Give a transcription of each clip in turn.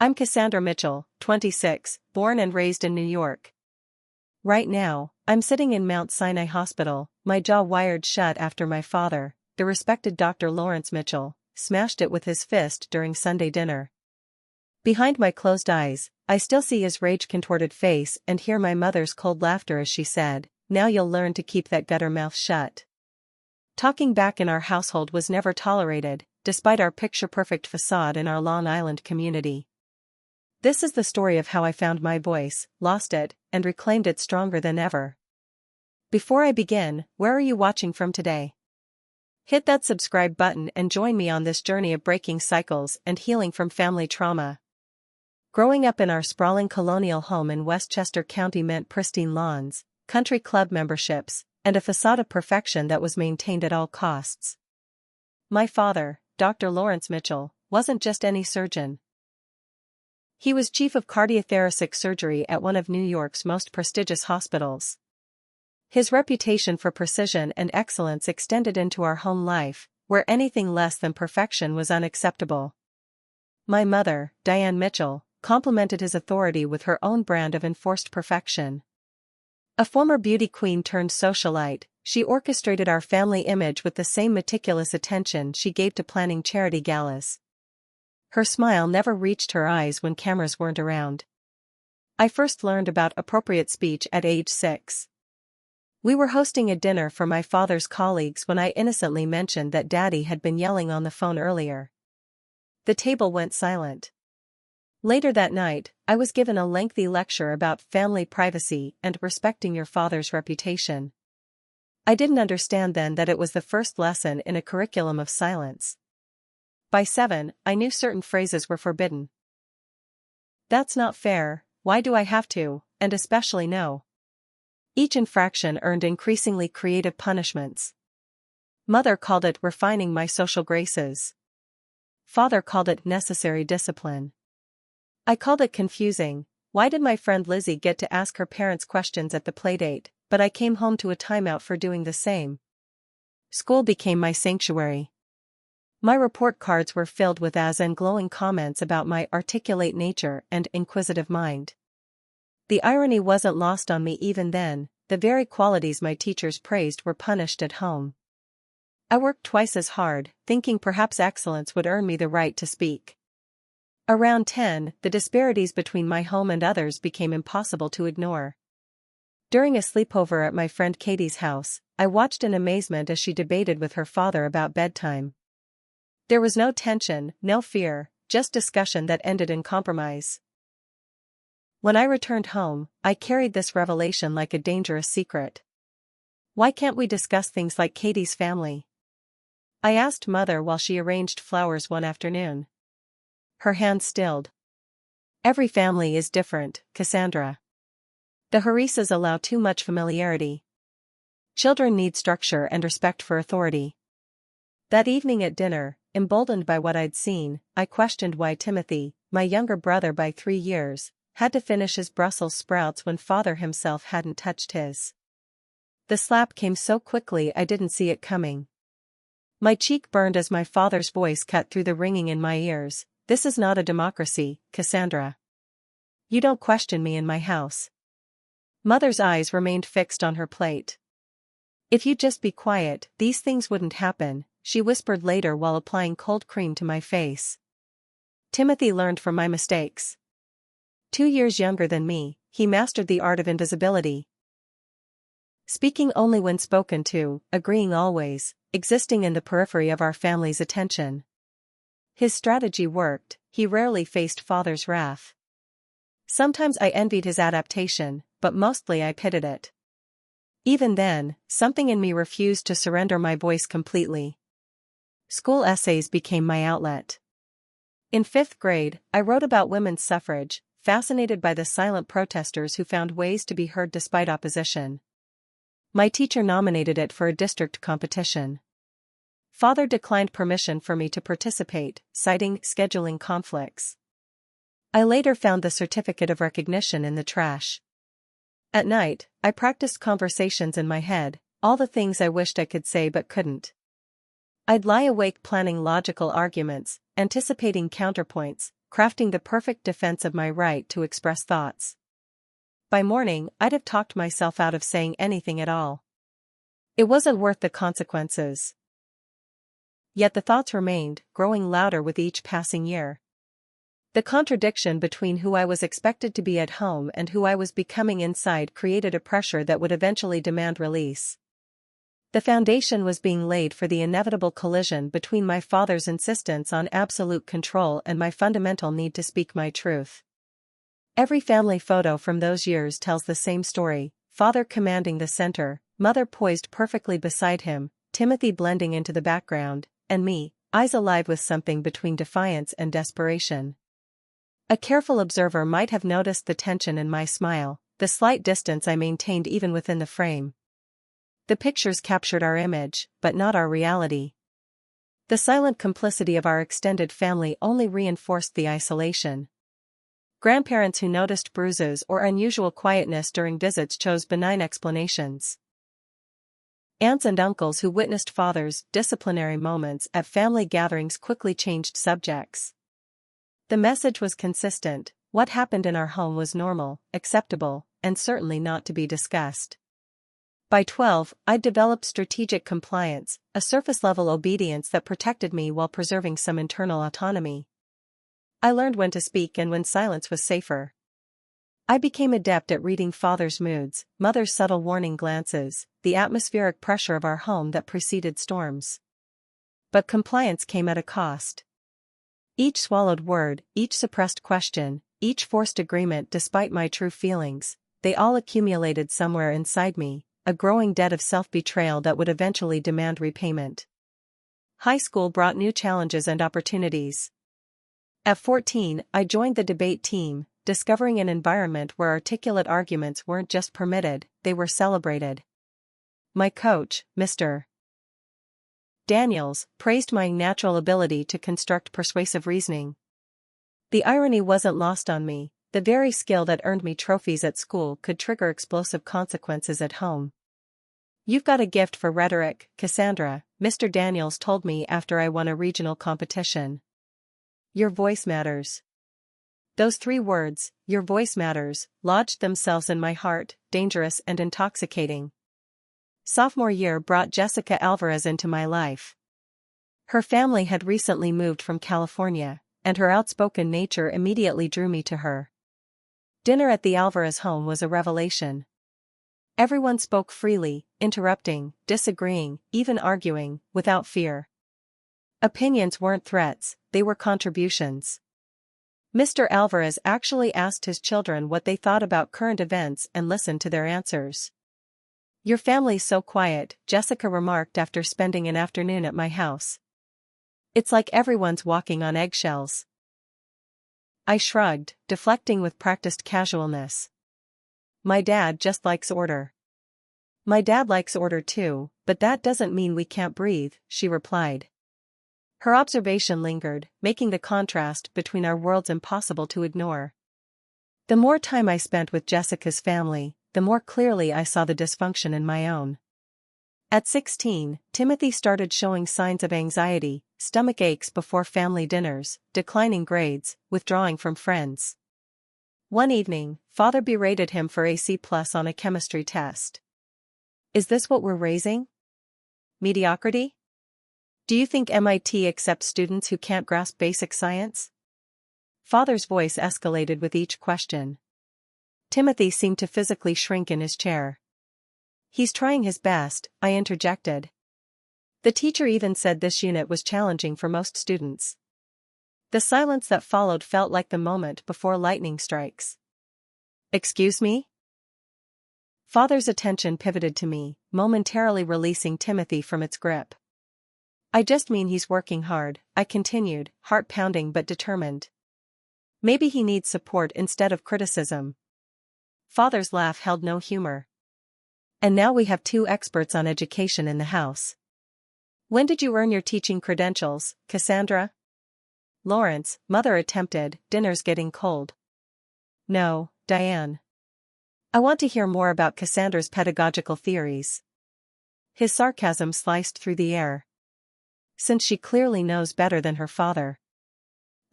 I'm Cassandra Mitchell, 26, born and raised in New York. Right now, I'm sitting in Mount Sinai Hospital, my jaw wired shut after my father, the respected Dr. Lawrence Mitchell, smashed it with his fist during Sunday dinner. Behind my closed eyes, I still see his rage-contorted face and hear my mother's cold laughter as she said, "Now you'll learn to keep that gutter mouth shut." Talking back in our household was never tolerated, despite our picture-perfect facade in our Long Island community. This is the story of how I found my voice, lost it, and reclaimed it stronger than ever. Before I begin, where are you watching from today? Hit that subscribe button and join me on this journey of breaking cycles and healing from family trauma. Growing up in our sprawling colonial home in Westchester County meant pristine lawns, country club memberships, and a facade of perfection that was maintained at all costs. My father, Dr. Lawrence Mitchell, wasn't just any surgeon. He was chief of cardiothoracic surgery at one of New York's most prestigious hospitals. His reputation for precision and excellence extended into our home life, where anything less than perfection was unacceptable. My mother, Diane Mitchell, complimented his authority with her own brand of enforced perfection. A former beauty queen turned socialite, she orchestrated our family image with the same meticulous attention she gave to planning charity galas. Her smile never reached her eyes when cameras weren't around. I first learned about appropriate speech at age 6. We were hosting a dinner for my father's colleagues when I innocently mentioned that Daddy had been yelling on the phone earlier. The table went silent. Later that night, I was given a lengthy lecture about family privacy and respecting your father's reputation. I didn't understand then that it was the first lesson in a curriculum of silence. By 7, I knew certain phrases were forbidden. That's not fair, why do I have to, and especially no. Each infraction earned increasingly creative punishments. Mother called it refining my social graces. Father called it necessary discipline. I called it confusing. Why did my friend Lizzie get to ask her parents questions at the playdate, but I came home to a timeout for doing the same? School became my sanctuary. My report cards were filled with and glowing comments about my articulate nature and inquisitive mind. The irony wasn't lost on me even then, the very qualities my teachers praised were punished at home. I worked twice as hard, thinking perhaps excellence would earn me the right to speak. Around 10, the disparities between my home and others became impossible to ignore. During a sleepover at my friend Katie's house, I watched in amazement as she debated with her father about bedtime. There was no tension, no fear, just discussion that ended in compromise. When I returned home, I carried this revelation like a dangerous secret. Why can't we discuss things like Katie's family? I asked Mother while she arranged flowers one afternoon. Her hand stilled. Every family is different, Cassandra. The Harisas allow too much familiarity. Children need structure and respect for authority. That evening at dinner, emboldened by what I'd seen, I questioned why Timothy, my younger brother by 3 years, had to finish his Brussels sprouts when father himself hadn't touched his. The slap came so quickly I didn't see it coming. My cheek burned as my father's voice cut through the ringing in my ears. This is not a democracy, Cassandra. You don't question me in my house. Mother's eyes remained fixed on her plate. If you'd just be quiet, these things wouldn't happen, she whispered later while applying cold cream to my face. Timothy learned from my mistakes. 2 years younger than me, he mastered the art of invisibility. Speaking only when spoken to, agreeing always, existing in the periphery of our family's attention. His strategy worked, he rarely faced father's wrath. Sometimes I envied his adaptation, but mostly I pitied it. Even then, something in me refused to surrender my voice completely. School essays became my outlet. In 5th grade, I wrote about women's suffrage, fascinated by the silent protesters who found ways to be heard despite opposition. My teacher nominated it for a district competition. Father declined permission for me to participate, citing scheduling conflicts. I later found the certificate of recognition in the trash. At night, I practiced conversations in my head, all the things I wished I could say but couldn't. I'd lie awake planning logical arguments, anticipating counterpoints, crafting the perfect defense of my right to express thoughts. By morning, I'd have talked myself out of saying anything at all. It wasn't worth the consequences. Yet the thoughts remained, growing louder with each passing year. The contradiction between who I was expected to be at home and who I was becoming inside created a pressure that would eventually demand release. The foundation was being laid for the inevitable collision between my father's insistence on absolute control and my fundamental need to speak my truth. Every family photo from those years tells the same story: father commanding the center, mother poised perfectly beside him, Timothy blending into the background, and me, eyes alive with something between defiance and desperation. A careful observer might have noticed the tension in my smile, the slight distance I maintained even within the frame. The pictures captured our image, but not our reality. The silent complicity of our extended family only reinforced the isolation. Grandparents who noticed bruises or unusual quietness during visits chose benign explanations. Aunts and uncles who witnessed father's disciplinary moments at family gatherings quickly changed subjects. The message was consistent: what happened in our home was normal, acceptable, and certainly not to be discussed. By 12, I'd developed strategic compliance, a surface-level obedience that protected me while preserving some internal autonomy. I learned when to speak and when silence was safer. I became adept at reading father's moods, mother's subtle warning glances, the atmospheric pressure of our home that preceded storms. But compliance came at a cost. Each swallowed word, each suppressed question, each forced agreement despite my true feelings, they all accumulated somewhere inside me, a growing debt of self-betrayal that would eventually demand repayment. High school brought new challenges and opportunities. At 14, I joined the debate team, discovering an environment where articulate arguments weren't just permitted, they were celebrated. My coach, Mr. Daniels, praised my natural ability to construct persuasive reasoning. The irony wasn't lost on me: the very skill that earned me trophies at school could trigger explosive consequences at home. "You've got a gift for rhetoric, Cassandra," Mr. Daniels told me after I won a regional competition. "Your voice matters." Those 3 words, "your voice matters," lodged themselves in my heart, dangerous and intoxicating. Sophomore year brought Jessica Alvarez into my life. Her family had recently moved from California, and her outspoken nature immediately drew me to her. Dinner at the Alvarez home was a revelation. Everyone spoke freely, interrupting, disagreeing, even arguing, without fear. Opinions weren't threats, they were contributions. Mr. Alvarez actually asked his children what they thought about current events and listened to their answers. "Your family's so quiet," Jessica remarked after spending an afternoon at my house. "It's like everyone's walking on eggshells." I shrugged, deflecting with practiced casualness. "My dad just likes order." "My dad likes order too, but that doesn't mean we can't breathe," she replied. Her observation lingered, making the contrast between our worlds impossible to ignore. The more time I spent with Jessica's family, the more clearly I saw the dysfunction in my own. At 16, Timothy started showing signs of anxiety, stomach aches before family dinners, declining grades, withdrawing from friends. One evening, father berated him for a C+ on a chemistry test. "Is this what we're raising? Mediocrity? Do you think MIT accepts students who can't grasp basic science?" Father's voice escalated with each question. Timothy seemed to physically shrink in his chair. "He's trying his best," I interjected. The teacher even said this unit was challenging for most students. The silence that followed felt like the moment before lightning strikes. "Excuse me?" Father's attention pivoted to me, momentarily releasing Timothy from its grip. "I just mean he's working hard," I continued, heart pounding but determined. "Maybe he needs support instead of criticism." Father's laugh held no humor. "And now we have 2 experts on education in the house. When did you earn your teaching credentials, Cassandra?" "Lawrence," mother attempted, "dinner's getting cold." "No, Diane. I want to hear more about Cassandra's pedagogical theories." His sarcasm sliced through the air. "Since she clearly knows better than her father."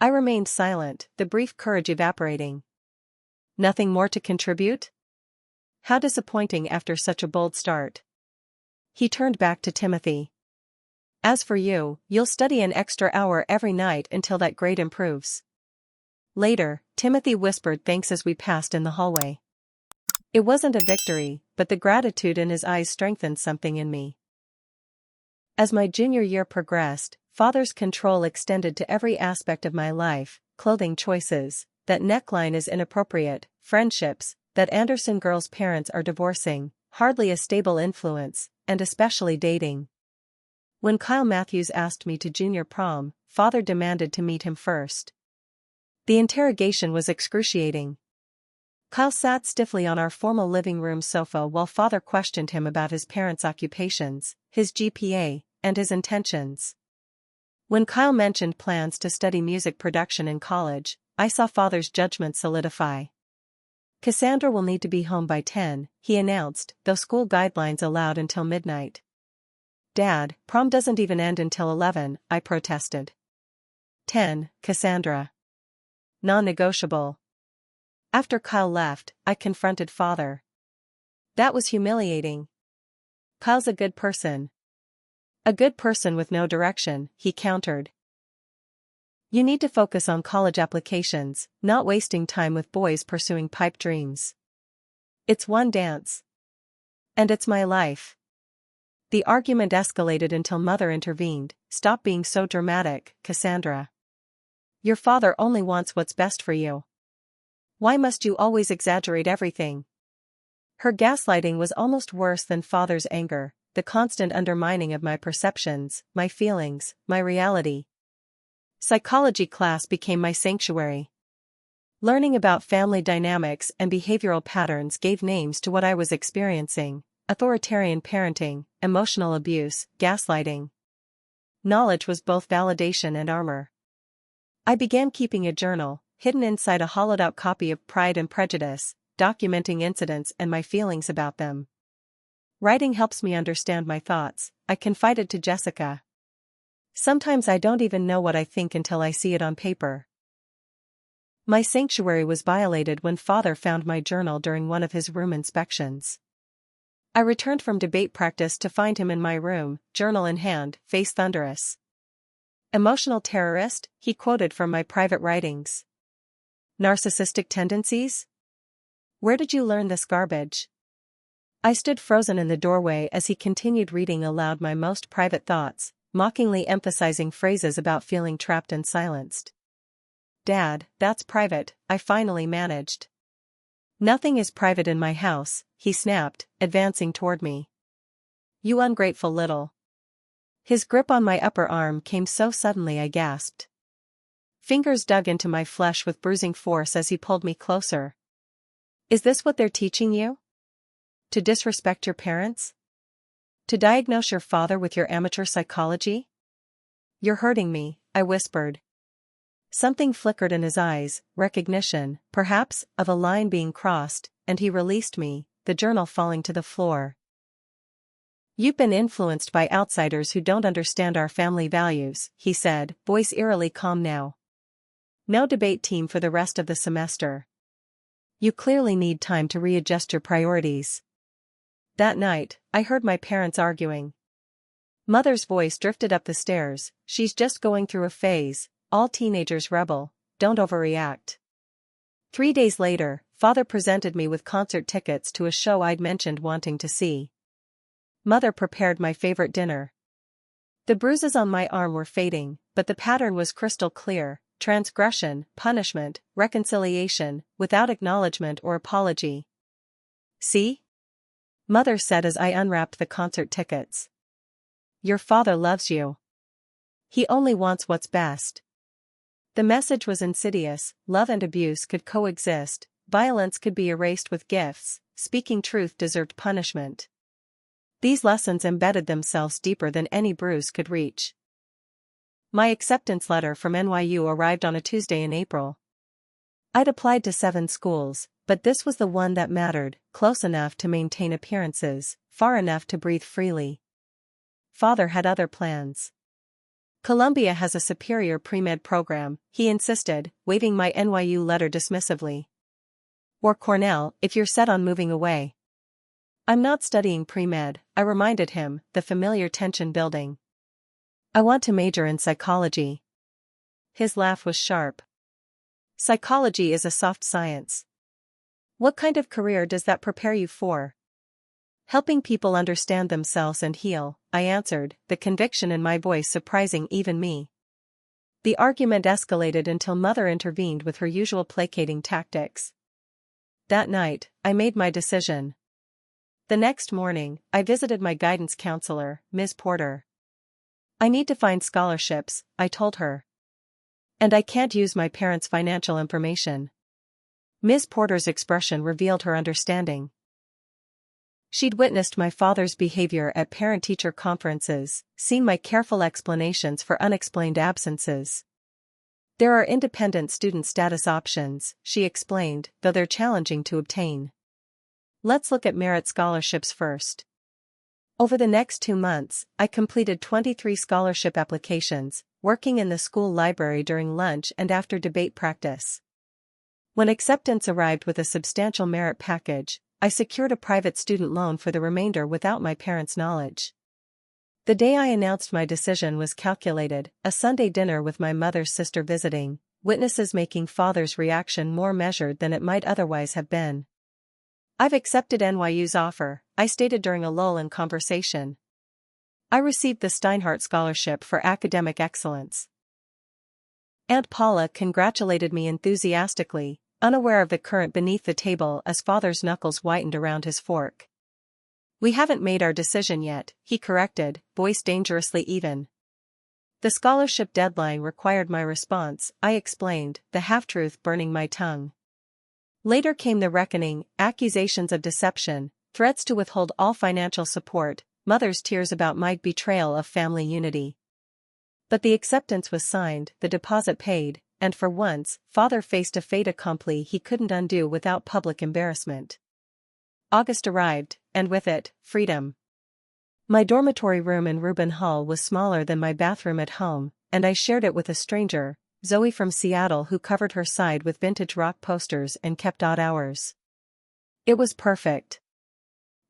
I remained silent, the brief courage evaporating. Nothing more to contribute? How disappointing after such a bold start. He turned back to Timothy. As for you, you'll study an extra hour every night until that grade improves. Later, Timothy whispered thanks as we passed in the hallway. It wasn't a victory, but the gratitude in his eyes strengthened something in me. As my junior year progressed, Father's control extended to every aspect of my life: clothing choices, that neckline is inappropriate, friendships, that Anderson girl's parents are divorcing, hardly a stable influence, and especially dating. When Kyle Matthews asked me to junior prom, Father demanded to meet him first. The interrogation was excruciating. Kyle sat stiffly on our formal living room sofa while Father questioned him about his parents' occupations, his GPA, and his intentions. When Kyle mentioned plans to study music production in college, I saw Father's judgment solidify. Cassandra will need to be home by 10, he announced, though school guidelines allowed until midnight. Dad, prom doesn't even end until 11, I protested. 10, Cassandra. Non-negotiable. After Kyle left, I confronted Father. That was humiliating. Kyle's a good person. A good person with no direction, he countered. You need to focus on college applications, not wasting time with boys pursuing pipe dreams. It's one dance. And it's my life. The argument escalated until Mother intervened. Stop being so dramatic, Cassandra. Your father only wants what's best for you. Why must you always exaggerate everything? Her gaslighting was almost worse than Father's anger, the constant undermining of my perceptions, my feelings, my reality. Psychology class became my sanctuary. Learning about family dynamics and behavioral patterns gave names to what I was experiencing: authoritarian parenting, emotional abuse, gaslighting. Knowledge was both validation and armor. I began keeping a journal, hidden inside a hollowed-out copy of Pride and Prejudice, documenting incidents and my feelings about them. Writing helps me understand my thoughts, I confided to Jessica. Sometimes I don't even know what I think until I see it on paper. My sanctuary was violated when Father found my journal during one of his room inspections. I returned from debate practice to find him in my room, journal in hand, face thunderous. Emotional terrorist, he quoted from my private writings. Narcissistic tendencies? Where did you learn this garbage? I stood frozen in the doorway as he continued reading aloud my most private thoughts, mockingly emphasizing phrases about feeling trapped and silenced. Dad, that's private, I finally managed. Nothing is private in my house, he snapped, advancing toward me. You ungrateful little. His grip on my upper arm came so suddenly I gasped. Fingers dug into my flesh with bruising force as he pulled me closer. Is this what they're teaching you? To disrespect your parents? To diagnose your father with your amateur psychology? You're hurting me, I whispered. Something flickered in his eyes, recognition, perhaps, of a line being crossed, and he released me, the journal falling to the floor. You've been influenced by outsiders who don't understand our family values, he said, voice eerily calm now. No debate team for the rest of the semester. You clearly need time to readjust your priorities. That night, I heard my parents arguing. Mother's voice drifted up the stairs, she's just going through a phase, all teenagers rebel, don't overreact. 3 days later, Father presented me with concert tickets to a show I'd mentioned wanting to see. Mother prepared my favorite dinner. The bruises on my arm were fading, but the pattern was crystal clear: transgression, punishment, reconciliation, without acknowledgement or apology. See? Mother said as I unwrapped the concert tickets. Your father loves you. He only wants what's best. The message was insidious: love and abuse could coexist, violence could be erased with gifts, speaking truth deserved punishment. These lessons embedded themselves deeper than any bruise could reach. My acceptance letter from NYU arrived on a Tuesday in April. I'd applied to 7 schools, but this was the one that mattered, close enough to maintain appearances, far enough to breathe freely. Father had other plans. Columbia has a superior pre-med program, he insisted, waving my NYU letter dismissively. Or Cornell, if you're set on moving away. I'm not studying pre-med, I reminded him, the familiar tension building. I want to major in psychology. His laugh was sharp. Psychology is a soft science. What kind of career does that prepare you for? Helping people understand themselves and heal, I answered, the conviction in my voice surprising even me. The argument escalated until Mother intervened with her usual placating tactics. That night, I made my decision. The next morning, I visited my guidance counselor, Ms. Porter. I need to find scholarships, I told her. And I can't use my parents' financial information. Ms. Porter's expression revealed her understanding. She'd witnessed my father's behavior at parent-teacher conferences, seen my careful explanations for unexplained absences. There are independent student status options, she explained, though they're challenging to obtain. Let's look at merit scholarships first. Over the next 2 months, I completed 23 scholarship applications, working in the school library during lunch and after debate practice. When acceptance arrived with a substantial merit package, I secured a private student loan for the remainder without my parents' knowledge. The day I announced my decision was calculated, a Sunday dinner with my mother's sister visiting, witnesses making father's reaction more measured than it might otherwise have been. I've accepted NYU's offer, I stated during a lull in conversation. I received the Steinhardt Scholarship for Academic Excellence. Aunt Paula congratulated me enthusiastically, unaware of the current beneath the table as father's knuckles whitened around his fork. We haven't made our decision yet, he corrected, voice dangerously even. The scholarship deadline required my response, I explained, the half-truth burning my tongue. Later came the reckoning, accusations of deception, threats to withhold all financial support, mother's tears about my betrayal of family unity. But the acceptance was signed, the deposit paid, and for once, father faced a fait accompli he couldn't undo without public embarrassment. August arrived, and with it, freedom. My dormitory room in Rubin Hall was smaller than my bathroom at home, and I shared it with a stranger, Zoe from Seattle, who covered her side with vintage rock posters and kept odd hours. It was perfect.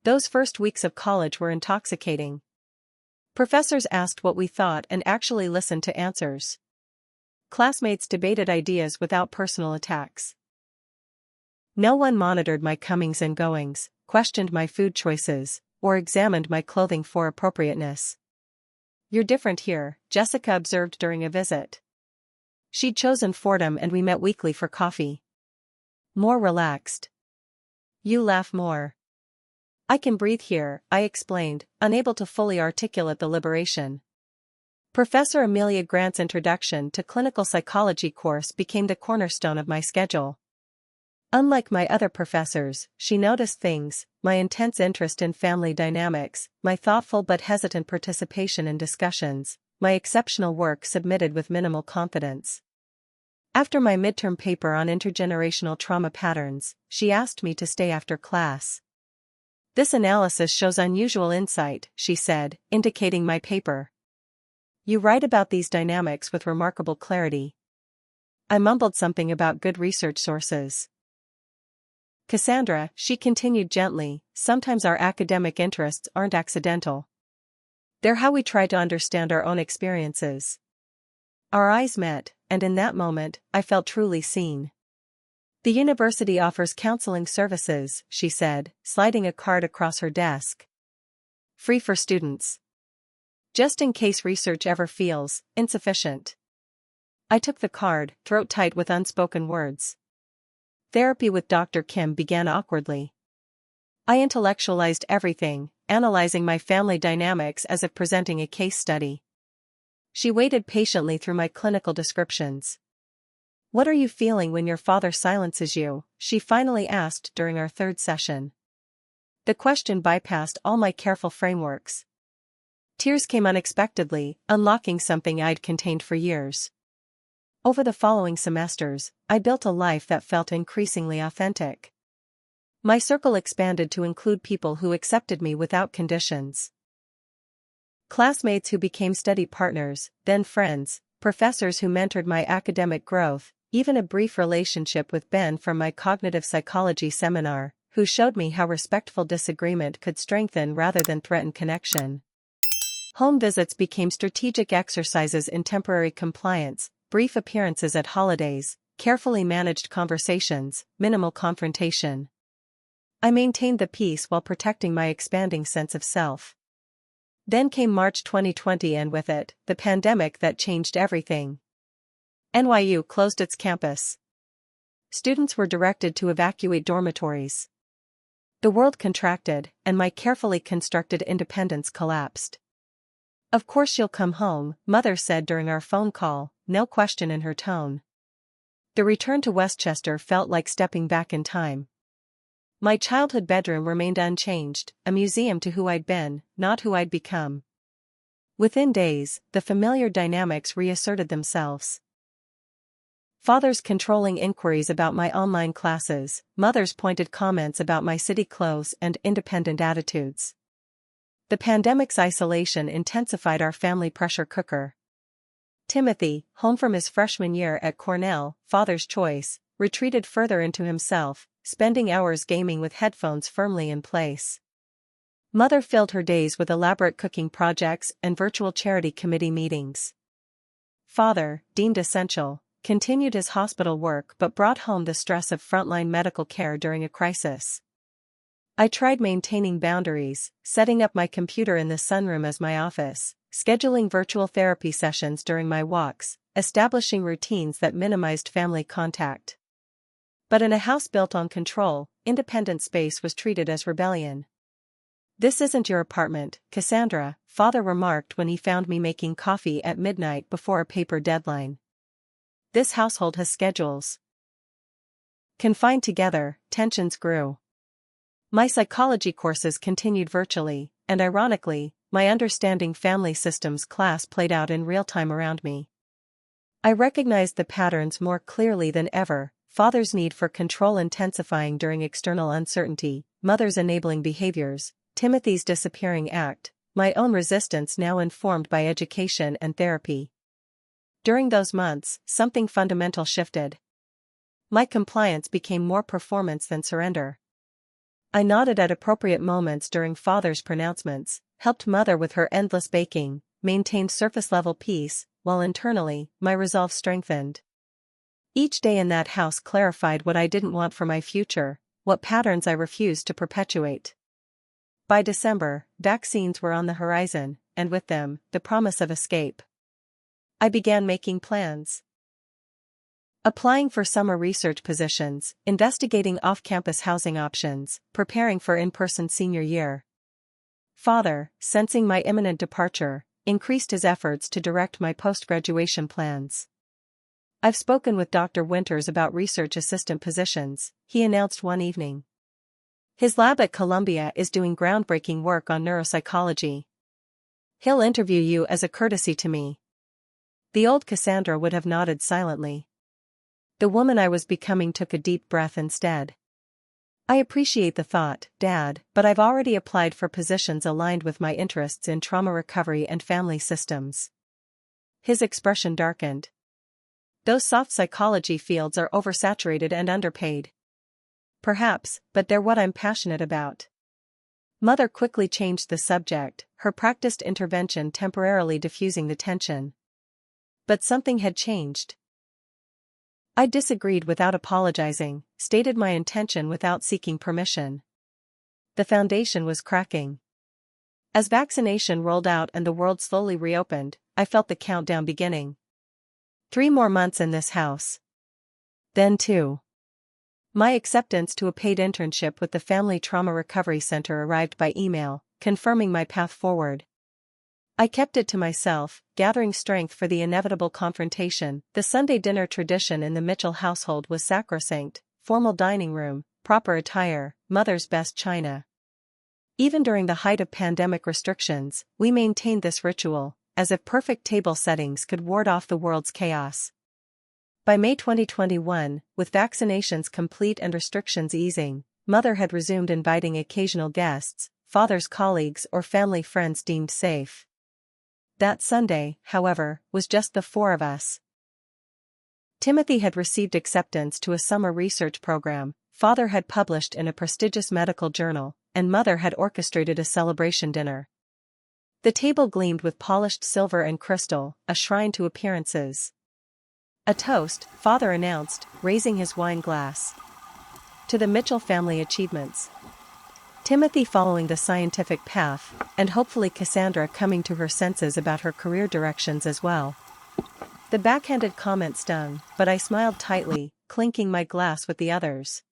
Those first weeks of college were intoxicating. Professors asked what we thought and actually listened to answers. Classmates debated ideas without personal attacks. No one monitored my comings and goings, questioned my food choices, or examined my clothing for appropriateness. You're different here, Jessica observed during a visit. She'd chosen Fordham and we met weekly for coffee. More relaxed. You laugh more. I can breathe here, I explained, unable to fully articulate the liberation. Professor Amelia Grant's introduction to clinical psychology course became the cornerstone of my schedule. Unlike my other professors, she noticed things, my intense interest in family dynamics, my thoughtful but hesitant participation in discussions, my exceptional work submitted with minimal confidence. After my midterm paper on intergenerational trauma patterns, she asked me to stay after class. This analysis shows unusual insight, she said, indicating my paper. You write about these dynamics with remarkable clarity. I mumbled something about good research sources. Cassandra, she continued gently, sometimes our academic interests aren't accidental. They're how we try to understand our own experiences. Our eyes met, and in that moment, I felt truly seen. The university offers counseling services, she said, sliding a card across her desk. Free for students. Just in case research ever feels insufficient. I took the card, throat tight with unspoken words. Therapy with Dr. Kim began awkwardly. I intellectualized everything, analyzing my family dynamics as if presenting a case study. She waited patiently through my clinical descriptions. What are you feeling when your father silences you? She finally asked during our third session. The question bypassed all my careful frameworks. Tears came unexpectedly, unlocking something I'd contained for years. Over the following semesters, I built a life that felt increasingly authentic. My circle expanded to include people who accepted me without conditions. Classmates who became study partners, then friends, professors who mentored my academic growth, even a brief relationship with Ben from my cognitive psychology seminar, who showed me how respectful disagreement could strengthen rather than threaten connection. Home visits became strategic exercises in temporary compliance, brief appearances at holidays, carefully managed conversations, minimal confrontation. I maintained the peace while protecting my expanding sense of self. Then came March 2020 and with it, the pandemic that changed everything. NYU closed its campus. Students were directed to evacuate dormitories. The world contracted, and my carefully constructed independence collapsed. "Of course you'll come home," Mother said during our phone call, no question in her tone. The return to Westchester felt like stepping back in time. My childhood bedroom remained unchanged, a museum to who I'd been, not who I'd become. Within days, the familiar dynamics reasserted themselves. Father's controlling inquiries about my online classes, Mother's pointed comments about my city clothes and independent attitudes. The pandemic's isolation intensified our family pressure cooker. Timothy, home from his freshman year at Cornell, Father's choice, retreated further into himself, spending hours gaming with headphones firmly in place. Mother filled her days with elaborate cooking projects and virtual charity committee meetings. Father, deemed essential, continued his hospital work but brought home the stress of frontline medical care during a crisis. I tried maintaining boundaries, setting up my computer in the sunroom as my office, scheduling virtual therapy sessions during my walks, establishing routines that minimized family contact. But in a house built on control, independent space was treated as rebellion. "This isn't your apartment, Cassandra," Father remarked when he found me making coffee at midnight before a paper deadline. "This household has schedules." Confined together, tensions grew. My psychology courses continued virtually, and ironically, my Understanding Family Systems class played out in real time around me. I recognized the patterns more clearly than ever: Father's need for control intensifying during external uncertainty, Mother's enabling behaviors, Timothy's disappearing act, my own resistance now informed by education and therapy. During those months, something fundamental shifted. My compliance became more performance than surrender. I nodded at appropriate moments during Father's pronouncements, helped Mother with her endless baking, maintained surface-level peace, while internally, my resolve strengthened. Each day in that house clarified what I didn't want for my future, what patterns I refused to perpetuate. By December, vaccines were on the horizon, and with them, the promise of escape. I began making plans. Applying for summer research positions, investigating off-campus housing options, preparing for in-person senior year. Father, sensing my imminent departure, increased his efforts to direct my post-graduation plans. "I've spoken with Dr. Winters about research assistant positions," he announced one evening. "His lab at Columbia is doing groundbreaking work on neuropsychology. He'll interview you as a courtesy to me." The old Cassandra would have nodded silently. The woman I was becoming took a deep breath instead. "I appreciate the thought, Dad, but I've already applied for positions aligned with my interests in trauma recovery and family systems." His expression darkened. "Those soft psychology fields are oversaturated and underpaid." "Perhaps, but they're what I'm passionate about." Mother quickly changed the subject, her practiced intervention temporarily diffusing the tension. But something had changed. I disagreed without apologizing, stated my intention without seeking permission. The foundation was cracking. As vaccination rolled out and the world slowly reopened, I felt the countdown beginning. 3 more months in this house. Then 2. My acceptance to a paid internship with the Family Trauma Recovery Center arrived by email, confirming my path forward. I kept it to myself, gathering strength for the inevitable confrontation. The Sunday dinner tradition in the Mitchell household was sacrosanct: formal dining room, proper attire, Mother's best china. Even during the height of pandemic restrictions, we maintained this ritual, as if perfect table settings could ward off the world's chaos. By May 2021, with vaccinations complete and restrictions easing, Mother had resumed inviting occasional guests, Father's colleagues or family friends deemed safe. That Sunday, however, was just the four of us. Timothy had received acceptance to a summer research program, father had published in a prestigious medical journal, and mother had orchestrated a celebration dinner. The table gleamed with polished silver and crystal, a shrine to appearances. A toast, father announced, raising his wine glass. To the Mitchell family achievements. Timothy following the scientific path, and hopefully Cassandra coming to her senses about her career directions as well. The backhanded comment stung, but I smiled tightly, clinking my glass with the others.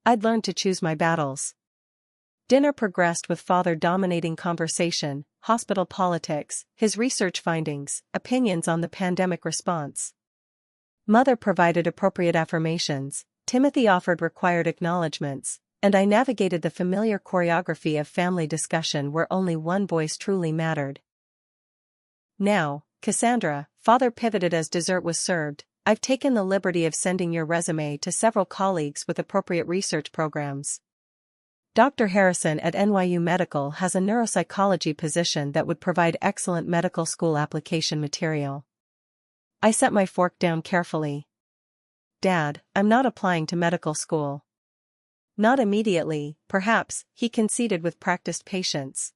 I'd learned to choose my battles. Dinner progressed with father dominating conversation, hospital politics, his research findings, opinions on the pandemic response. Mother provided appropriate affirmations, Timothy offered required acknowledgments, and I navigated the familiar choreography of family discussion where only one voice truly mattered. Now, Cassandra, father pivoted as dessert was served, I've taken the liberty of sending your resume to several colleagues with appropriate research programs. Dr. Harrison at NYU Medical has a neuropsychology position that would provide excellent medical school application material. I set my fork down carefully. Dad, I'm not applying to medical school. Not immediately, perhaps, he conceded with practiced patience.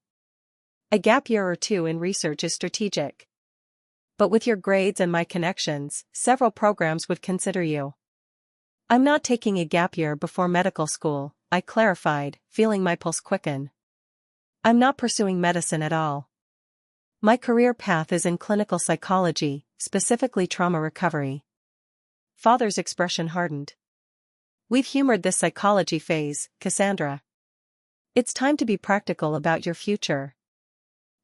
A gap year or two in research is strategic. But with your grades and my connections, several programs would consider you. I'm not taking a gap year before medical school, I clarified, feeling my pulse quicken. I'm not pursuing medicine at all. My career path is in clinical psychology, specifically trauma recovery. Father's expression hardened. We've humored this psychology phase, Cassandra. It's time to be practical about your future.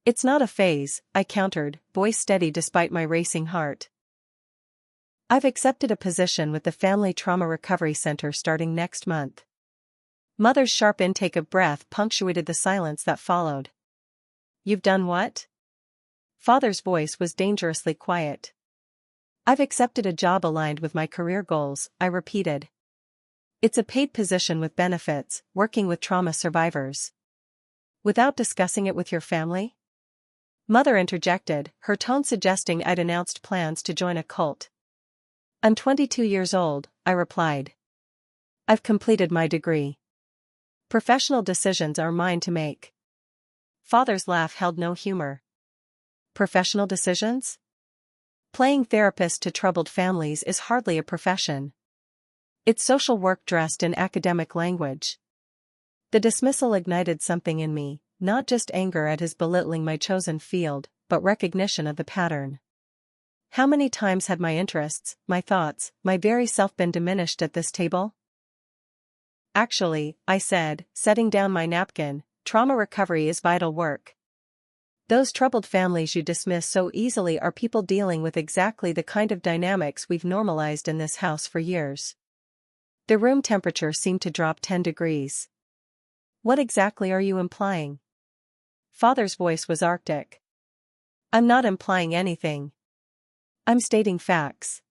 It's not a phase, I countered, voice steady despite my racing heart. I've accepted a position with the Family Trauma Recovery Center starting next month. Mother's sharp intake of breath punctuated the silence that followed. You've done what? Father's voice was dangerously quiet. I've accepted a job aligned with my career goals, I repeated. It's a paid position with benefits, working with trauma survivors. Without discussing it with your family? Mother interjected, her tone suggesting I'd announced plans to join a cult. I'm 22 years old, I replied. I've completed my degree. Professional decisions are mine to make. Father's laugh held no humor. Professional decisions? Playing therapist to troubled families is hardly a profession. It's social work dressed in academic language. The dismissal ignited something in me, not just anger at his belittling my chosen field, but recognition of the pattern. How many times had my interests, my thoughts, my very self been diminished at this table? Actually, I said, setting down my napkin, trauma recovery is vital work. Those troubled families you dismiss so easily are people dealing with exactly the kind of dynamics we've normalized in this house for years. The room temperature seemed to drop 10 degrees. What exactly are you implying? Father's voice was arctic. I'm not implying anything. I'm stating facts.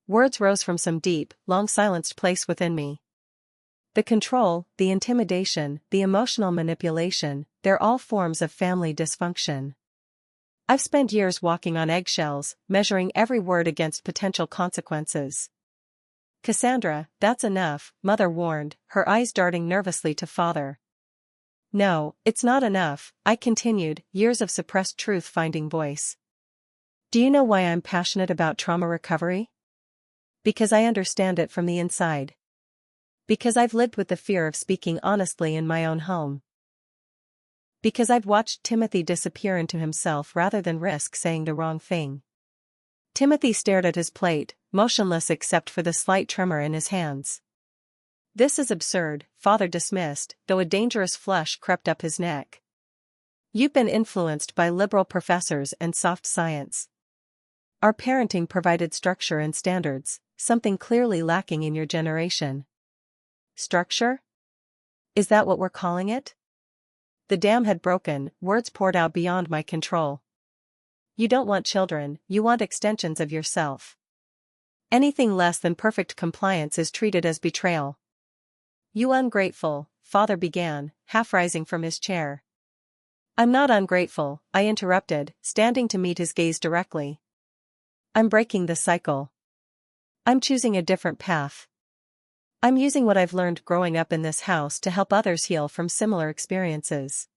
Words rose from some deep, long-silenced place within me. The control, the intimidation, the emotional manipulation, they're all forms of family dysfunction. I've spent years walking on eggshells, measuring every word against potential consequences. Cassandra, that's enough, Mother warned, her eyes darting nervously to Father. No, it's not enough, I continued, years of suppressed truth finding voice. Do you know why I'm passionate about trauma recovery? Because I understand it from the inside. Because I've lived with the fear of speaking honestly in my own home. Because I've watched Timothy disappear into himself rather than risk saying the wrong thing. Timothy stared at his plate, motionless except for the slight tremor in his hands. This is absurd, Father dismissed, though a dangerous flush crept up his neck. You've been influenced by liberal professors and soft science. Our parenting provided structure and standards, something clearly lacking in your generation. Structure? Is that what we're calling it? The dam had broken, words poured out beyond my control. You don't want children, you want extensions of yourself. Anything less than perfect compliance is treated as betrayal. You ungrateful, Father began, half rising from his chair. I'm not ungrateful, I interrupted, standing to meet his gaze directly. I'm breaking the cycle. I'm choosing a different path. I'm using what I've learned growing up in this house to help others heal from similar experiences.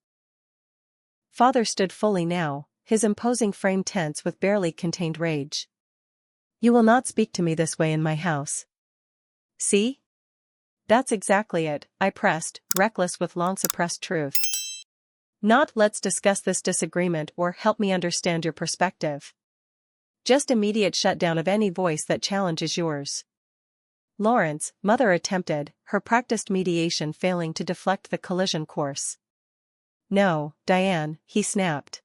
Father stood fully now, his imposing frame tense with barely contained rage. You will not speak to me this way in my house. See? That's exactly it, I pressed, reckless with long-suppressed truth. Not let's discuss this disagreement or help me understand your perspective. Just immediate shutdown of any voice that challenges yours. Lawrence, mother attempted, her practiced mediation failing to deflect the collision course. No, Diane, he snapped.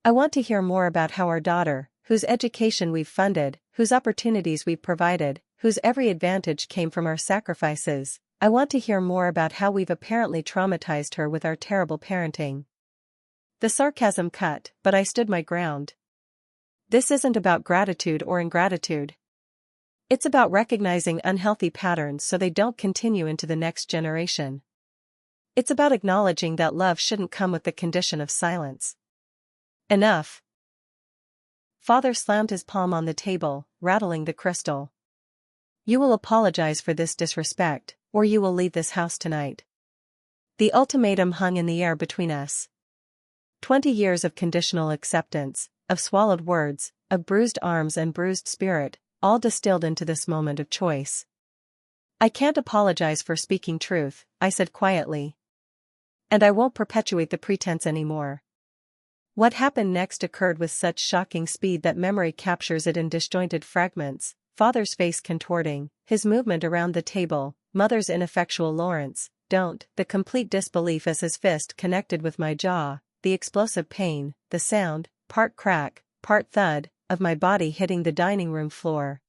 I want to hear more about how our daughter, whose education we've funded, whose opportunities we've provided, whose every advantage came from our sacrifices, I want to hear more about how we've apparently traumatized her with our terrible parenting. The sarcasm cut, but I stood my ground. This isn't about gratitude or ingratitude. It's about recognizing unhealthy patterns so they don't continue into the next generation. It's about acknowledging that love shouldn't come with the condition of silence. Enough. Father slammed his palm on the table, rattling the crystal. You will apologize for this disrespect, or you will leave this house tonight. The ultimatum hung in the air between us. 20 years of conditional acceptance, of swallowed words, of bruised arms and bruised spirit, all distilled into this moment of choice. I can't apologize for speaking truth, I said quietly. And I won't perpetuate the pretense anymore. What happened next occurred with such shocking speed that memory captures it in disjointed fragments, Father's face contorting, his movement around the table, Mother's ineffectual Lawrence, don't, the complete disbelief as his fist connected with my jaw, the explosive pain, the sound, part crack, part thud, of my body hitting the dining room floor.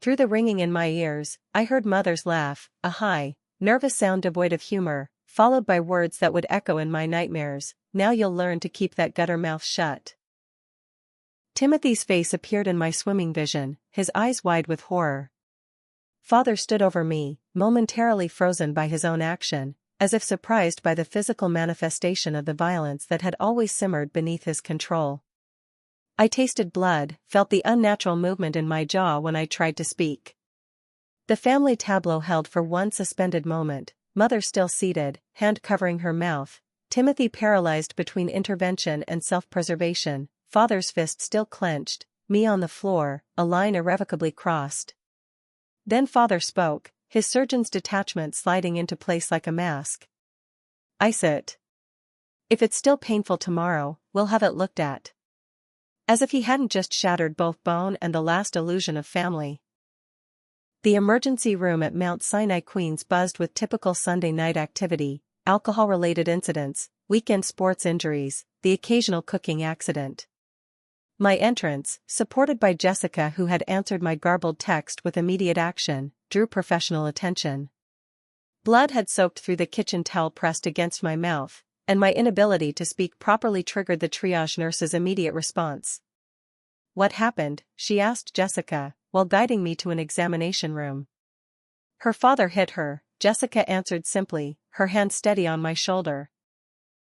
Through the ringing in my ears, I heard Mother's laugh, a high, nervous sound devoid of humor, followed by words that would echo in my nightmares. Now you'll learn to keep that gutter mouth shut. Timothy's face appeared in my swimming vision, his eyes wide with horror. Father stood over me, momentarily frozen by his own action, as if surprised by the physical manifestation of the violence that had always simmered beneath his control. I tasted blood, felt the unnatural movement in my jaw when I tried to speak. The family tableau held for one suspended moment, Mother still seated, hand covering her mouth, Timothy paralyzed between intervention and self-preservation, Father's fist still clenched, me on the floor, a line irrevocably crossed. Then Father spoke, his surgeon's detachment sliding into place like a mask. Ice it. If it's still painful tomorrow, we'll have it looked at. As if he hadn't just shattered both bone and the last illusion of family. The emergency room at Mount Sinai Queens buzzed with typical Sunday night activity, alcohol-related incidents, weekend sports injuries, the occasional cooking accident. My entrance, supported by Jessica who had answered my garbled text with immediate action, drew professional attention. Blood had soaked through the kitchen towel pressed against my mouth, and my inability to speak properly triggered the triage nurse's immediate response. What happened? She asked Jessica, while guiding me to an examination room. Her father hit her, Jessica answered simply, her hand steady on my shoulder.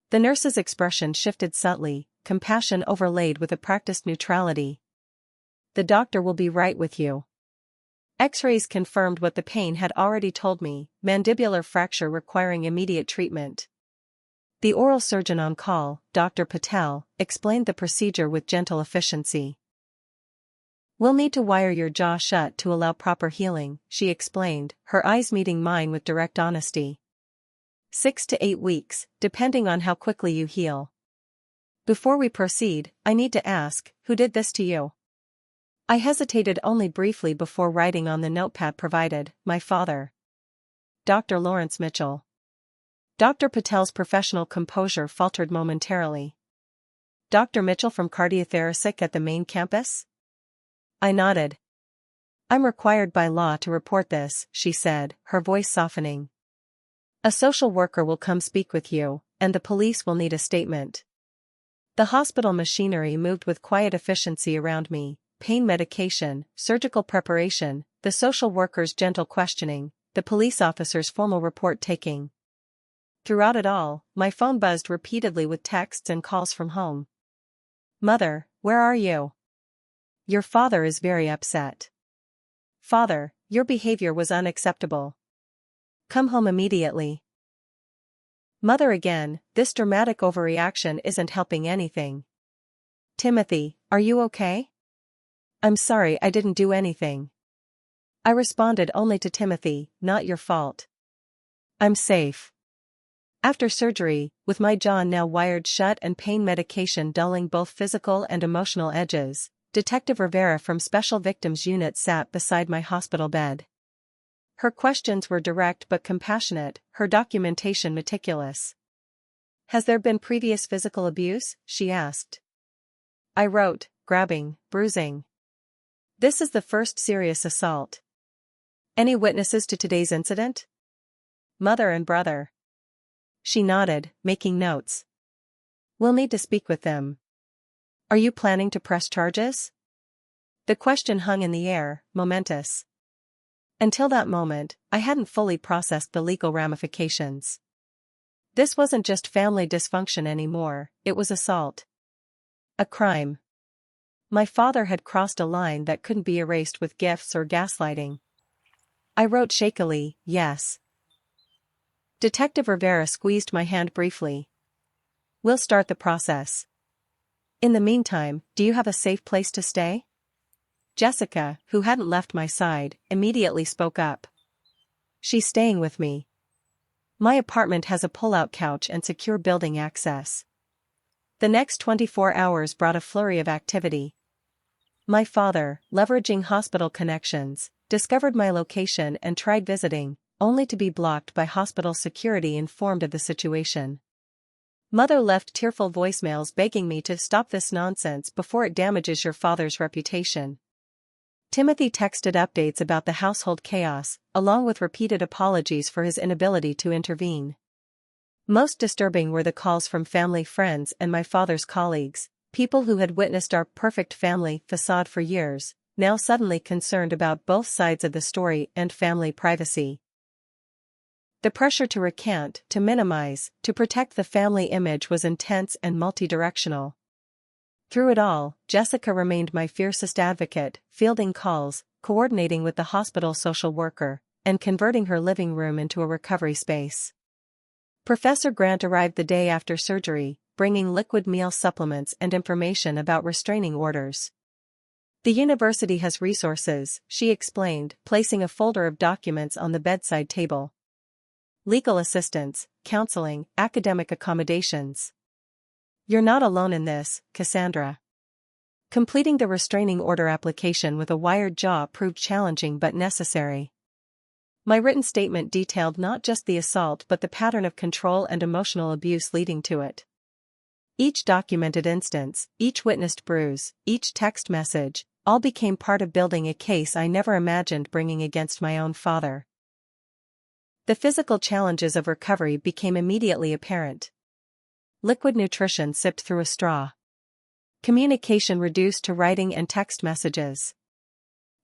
The nurse's expression shifted subtly, compassion overlaid with a practiced neutrality. The doctor will be right with you. X-rays confirmed what the pain had already told me, mandibular fracture requiring immediate treatment. The oral surgeon on call, Dr. Patel, explained the procedure with gentle efficiency. We'll need to wire your jaw shut to allow proper healing, she explained, her eyes meeting mine with direct honesty. 6 to 8 weeks, depending on how quickly you heal. Before we proceed, I need to ask, who did this to you? I hesitated only briefly before writing on the notepad provided, my father. Dr. Lawrence Mitchell. Dr. Patel's professional composure faltered momentarily. Dr. Mitchell from cardiothoracic at the main campus? I nodded. I'm required by law to report this, she said, her voice softening. A social worker will come speak with you, and the police will need a statement. The hospital machinery moved with quiet efficiency around me, pain medication, surgical preparation, the social worker's gentle questioning, the police officer's formal report taking. Throughout it all, my phone buzzed repeatedly with texts and calls from home. "Mother, where are you? Your father is very upset. Father, your behavior was unacceptable. Come home immediately." Mother again, this dramatic overreaction isn't helping anything. "Timothy, are you okay?" "I'm sorry, I didn't do anything." I responded only to Timothy, "Not your fault. I'm safe." After surgery, with my jaw now wired shut and pain medication dulling both physical and emotional edges, Detective Rivera from Special Victims Unit sat beside my hospital bed. Her questions were direct but compassionate, her documentation meticulous. "Has there been previous physical abuse?" she asked. I wrote, "Grabbing, bruising. This is the first serious assault." "Any witnesses to today's incident?" "Mother and brother." She nodded, making notes. "We'll need to speak with them." "Are you planning to press charges?" The question hung in the air, momentous. Until that moment, I hadn't fully processed the legal ramifications. This wasn't just family dysfunction anymore, it was assault. A crime. My father had crossed a line that couldn't be erased with gifts or gaslighting. I wrote shakily, "Yes." Detective Rivera squeezed my hand briefly. "We'll start the process. In the meantime, do you have a safe place to stay?" Jessica, who hadn't left my side, immediately spoke up. "She's staying with me. My apartment has a pull-out couch and secure building access." The next 24 hours brought a flurry of activity. My father, leveraging hospital connections, discovered my location and tried visiting, only to be blocked by hospital security informed of the situation. Mother left tearful voicemails begging me to stop this nonsense before it damages your father's reputation. Timothy texted updates about the household chaos, along with repeated apologies for his inability to intervene. Most disturbing were the calls from family friends and my father's colleagues, people who had witnessed our perfect family facade for years, now suddenly concerned about both sides of the story and family privacy. The pressure to recant, to minimize, to protect the family image was intense and multidirectional. Through it all, Jessica remained my fiercest advocate, fielding calls, coordinating with the hospital social worker, and converting her living room into a recovery space. Professor Grant arrived the day after surgery, bringing liquid meal supplements and information about restraining orders. "The university has resources," she explained, placing a folder of documents on the bedside table. "Legal assistance, counseling, academic accommodations. You're not alone in this, Cassandra." Completing the restraining order application with a wired jaw proved challenging but necessary. My written statement detailed not just the assault but the pattern of control and emotional abuse leading to it. Each documented instance, each witnessed bruise, each text message, all became part of building a case I never imagined bringing against my own father. The physical challenges of recovery became immediately apparent. Liquid nutrition sipped through a straw. Communication reduced to writing and text messages.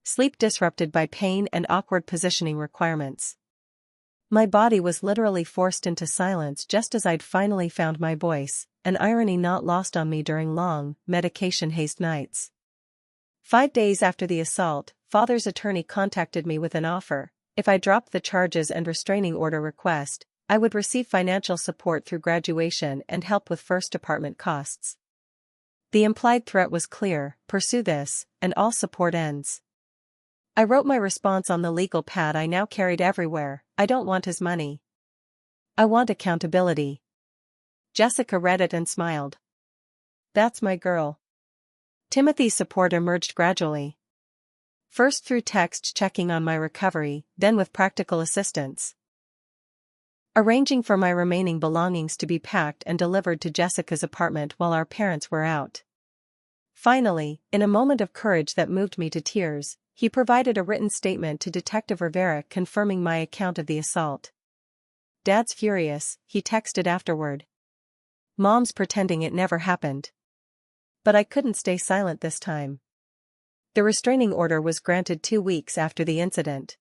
Sleep disrupted by pain and awkward positioning requirements. My body was literally forced into silence just as I'd finally found my voice, an irony not lost on me during long, medication-hazed nights. 5 days after the assault, father's attorney contacted me with an offer. If I dropped the charges and restraining order request, I would receive financial support through graduation and help with first apartment costs. The implied threat was clear: pursue this, and all support ends. I wrote my response on the legal pad I now carried everywhere: "I don't want his money. I want accountability." Jessica read it and smiled. "That's my girl." Timothy's support emerged gradually. First through text checking on my recovery, then with practical assistance. Arranging for my remaining belongings to be packed and delivered to Jessica's apartment while our parents were out. Finally, in a moment of courage that moved me to tears, he provided a written statement to Detective Rivera confirming my account of the assault. "Dad's furious," he texted afterward. "Mom's pretending it never happened." But I couldn't stay silent this time. The restraining order was granted 2 weeks after the incident.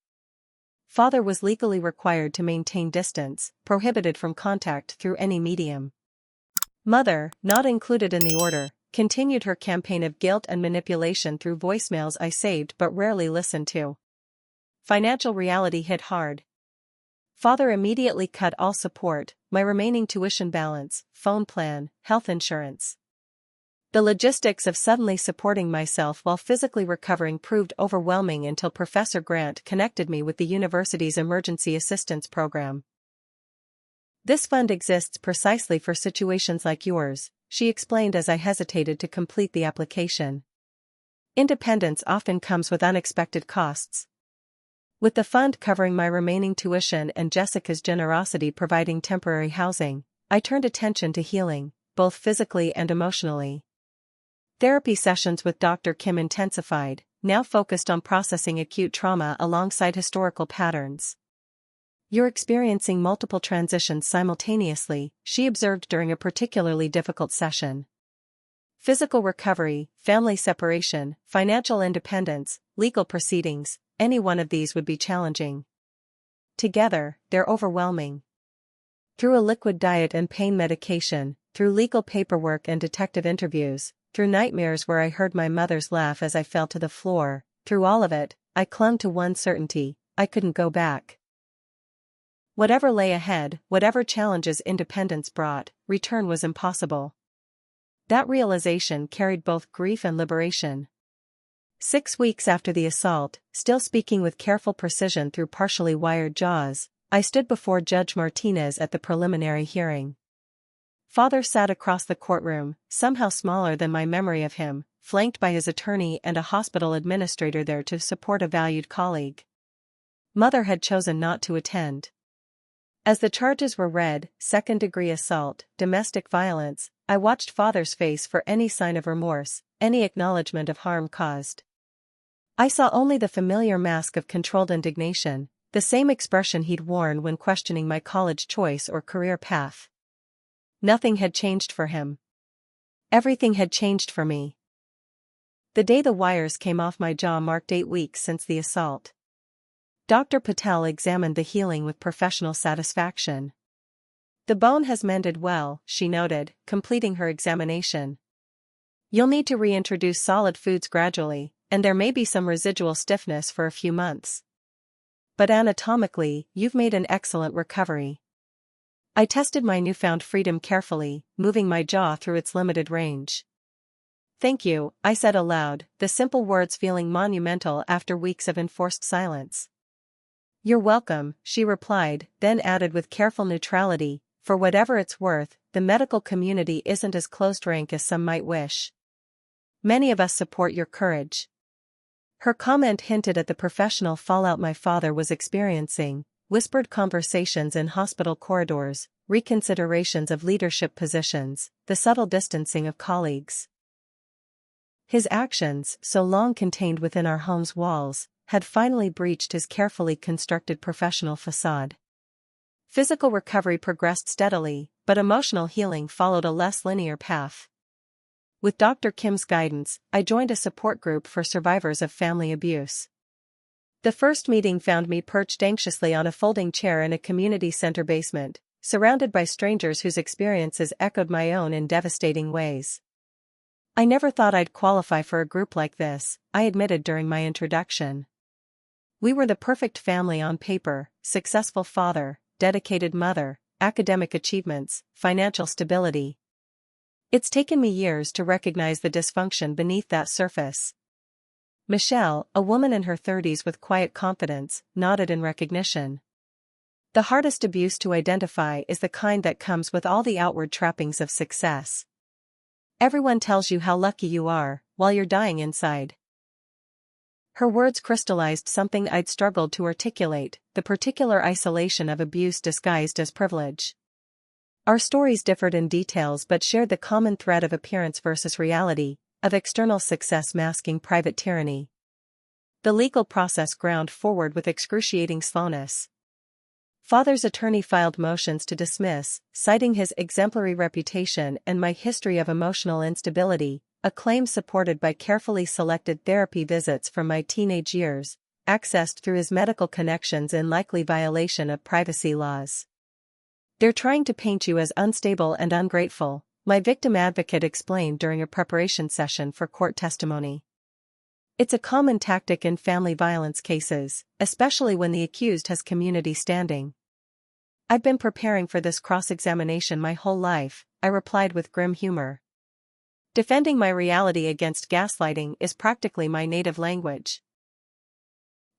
Father was legally required to maintain distance, prohibited from contact through any medium. Mother, not included in the order, continued her campaign of guilt and manipulation through voicemails I saved but rarely listened to. Financial reality hit hard. Father immediately cut all support, my remaining tuition balance, phone plan, health insurance. The logistics of suddenly supporting myself while physically recovering proved overwhelming until Professor Grant connected me with the university's emergency assistance program. This fund exists precisely for situations like yours, she explained as I hesitated to complete the application. Independence often comes with unexpected costs. With the fund covering my remaining tuition and Jessica's generosity providing temporary housing, I turned attention to healing, both physically and emotionally. Therapy sessions with Dr. Kim intensified, now focused on processing acute trauma alongside historical patterns. You're experiencing multiple transitions simultaneously, she observed during a particularly difficult session. Physical recovery, family separation, financial independence, legal proceedings, any one of these would be challenging. Together, they're overwhelming. Through a liquid diet and pain medication, through legal paperwork and detective interviews, through nightmares where I heard my mother's laugh as I fell to the floor, through all of it, I clung to one certainty: I couldn't go back. Whatever lay ahead, whatever challenges independence brought, return was impossible. That realization carried both grief and liberation. 6 weeks after the assault, still speaking with careful precision through partially wired jaws, I stood before Judge Martinez at the preliminary hearing. Father sat across the courtroom, somehow smaller than my memory of him, flanked by his attorney and a hospital administrator there to support a valued colleague. Mother had chosen not to attend. As the charges were read, second-degree assault, domestic violence, I watched Father's face for any sign of remorse, any acknowledgement of harm caused. I saw only the familiar mask of controlled indignation, the same expression he'd worn when questioning my college choice or career path. Nothing had changed for him. Everything had changed for me. The day the wires came off my jaw marked 8 weeks since the assault. Dr. Patel examined the healing with professional satisfaction. The bone has mended well, she noted, completing her examination. You'll need to reintroduce solid foods gradually, and there may be some residual stiffness for a few months. But anatomically, you've made an excellent recovery. I tested my newfound freedom carefully, moving my jaw through its limited range. Thank you, I said aloud, the simple words feeling monumental after weeks of enforced silence. You're welcome, she replied, then added with careful neutrality, for whatever it's worth, the medical community isn't as closed rank as some might wish. Many of us support your courage. Her comment hinted at the professional fallout my father was experiencing, whispered conversations in hospital corridors, reconsiderations of leadership positions, the subtle distancing of colleagues. His actions, so long contained within our home's walls, had finally breached his carefully constructed professional facade. Physical recovery progressed steadily, but emotional healing followed a less linear path. With Dr. Kim's guidance, I joined a support group for survivors of family abuse. The first meeting found me perched anxiously on a folding chair in a community center basement, surrounded by strangers whose experiences echoed my own in devastating ways. I never thought I'd qualify for a group like this, I admitted during my introduction. We were the perfect family on paper: successful father, dedicated mother, academic achievements, financial stability. It's taken me years to recognize the dysfunction beneath that surface. Michelle, a woman in her 30s with quiet confidence, nodded in recognition. The hardest abuse to identify is the kind that comes with all the outward trappings of success. Everyone tells you how lucky you are, while you're dying inside. Her words crystallized something I'd struggled to articulate: the particular isolation of abuse disguised as privilege. Our stories differed in details but shared the common thread of appearance versus reality, of external success masking private tyranny. The legal process ground forward with excruciating slowness. Father's attorney filed motions to dismiss, citing his exemplary reputation and my history of emotional instability, a claim supported by carefully selected therapy visits from my teenage years, accessed through his medical connections in likely violation of privacy laws. They're trying to paint you as unstable and ungrateful, my victim advocate explained during a preparation session for court testimony. It's a common tactic in family violence cases, especially when the accused has community standing. I've been preparing for this cross-examination my whole life, I replied with grim humor. Defending my reality against gaslighting is practically my native language.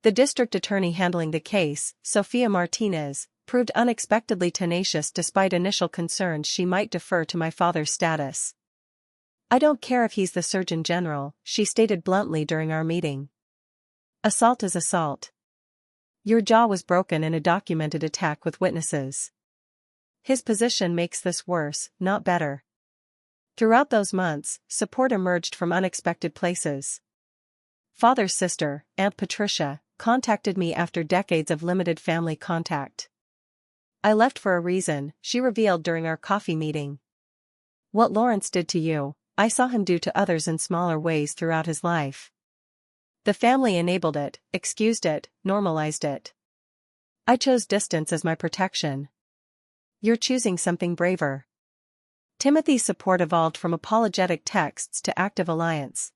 The district attorney handling the case, Sofia Martinez, proved unexpectedly tenacious despite initial concerns she might defer to my father's status. I don't care if he's the Surgeon General, she stated bluntly during our meeting. Assault is assault. Your jaw was broken in a documented attack with witnesses. His position makes this worse, not better. Throughout those months, support emerged from unexpected places. Father's sister, Aunt Patricia, contacted me after decades of limited family contact. I left for a reason, she revealed during our coffee meeting. What Lawrence did to you, I saw him do to others in smaller ways throughout his life. The family enabled it, excused it, normalized it. I chose distance as my protection. You're choosing something braver. Timothy's support evolved from apologetic texts to active alliance.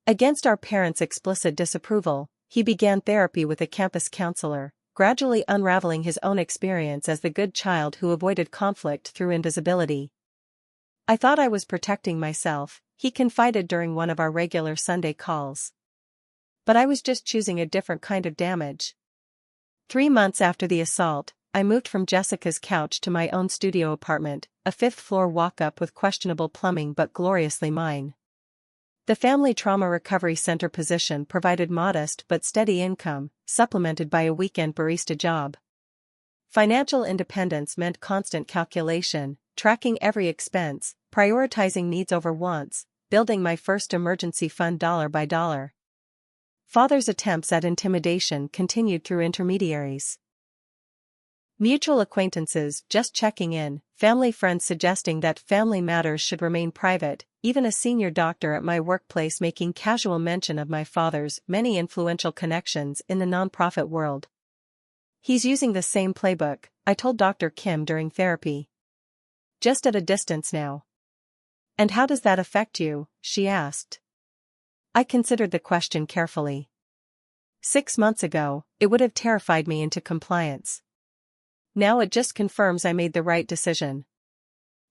Against our parents' explicit disapproval, he began therapy with a campus counselor, gradually unraveling his own experience as the good child who avoided conflict through invisibility. I thought I was protecting myself, he confided during one of our regular Sunday calls. But I was just choosing a different kind of damage. 3 months after the assault, I moved from Jessica's couch to my own studio apartment, a 5th-floor walk-up with questionable plumbing but gloriously mine. The Family Trauma Recovery Center position provided modest but steady income, supplemented by a weekend barista job. Financial independence meant constant calculation, tracking every expense, prioritizing needs over wants, building my first emergency fund dollar by dollar. Father's attempts at intimidation continued through intermediaries. Mutual acquaintances just checking in, family friends suggesting that family matters should remain private, even a senior doctor at my workplace making casual mention of my father's many influential connections in the nonprofit world. He's using the same playbook, I told Dr. Kim during therapy. Just at a distance now. And how does that affect you? She asked. I considered the question carefully. 6 months ago, it would have terrified me into compliance. Now it just confirms I made the right decision.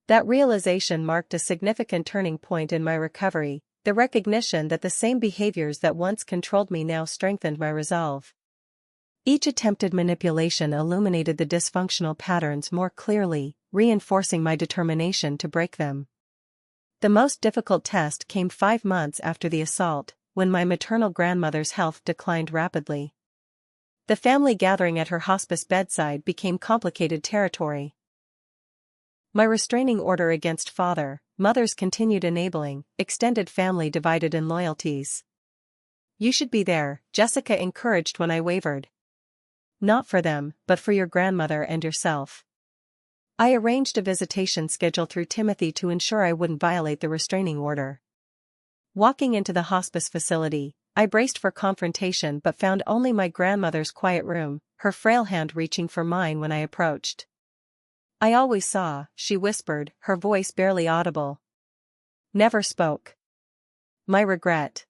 That realization marked a significant turning point in my recovery, the recognition that the same behaviors that once controlled me now strengthened my resolve. Each attempted manipulation illuminated the dysfunctional patterns more clearly, reinforcing my determination to break them. The most difficult test came 5 months after the assault, when my maternal grandmother's health declined rapidly. The family gathering at her hospice bedside became complicated territory. My restraining order against father, mother's continued enabling, extended family divided in loyalties. You should be there, Jessica encouraged when I wavered. Not for them, but for your grandmother and yourself. I arranged a visitation schedule through Timothy to ensure I wouldn't violate the restraining order. Walking into the hospice facility, I braced for confrontation but found only my grandmother's quiet room, her frail hand reaching for mine when I approached. I always saw, she whispered, her voice barely audible. Never spoke. My regret.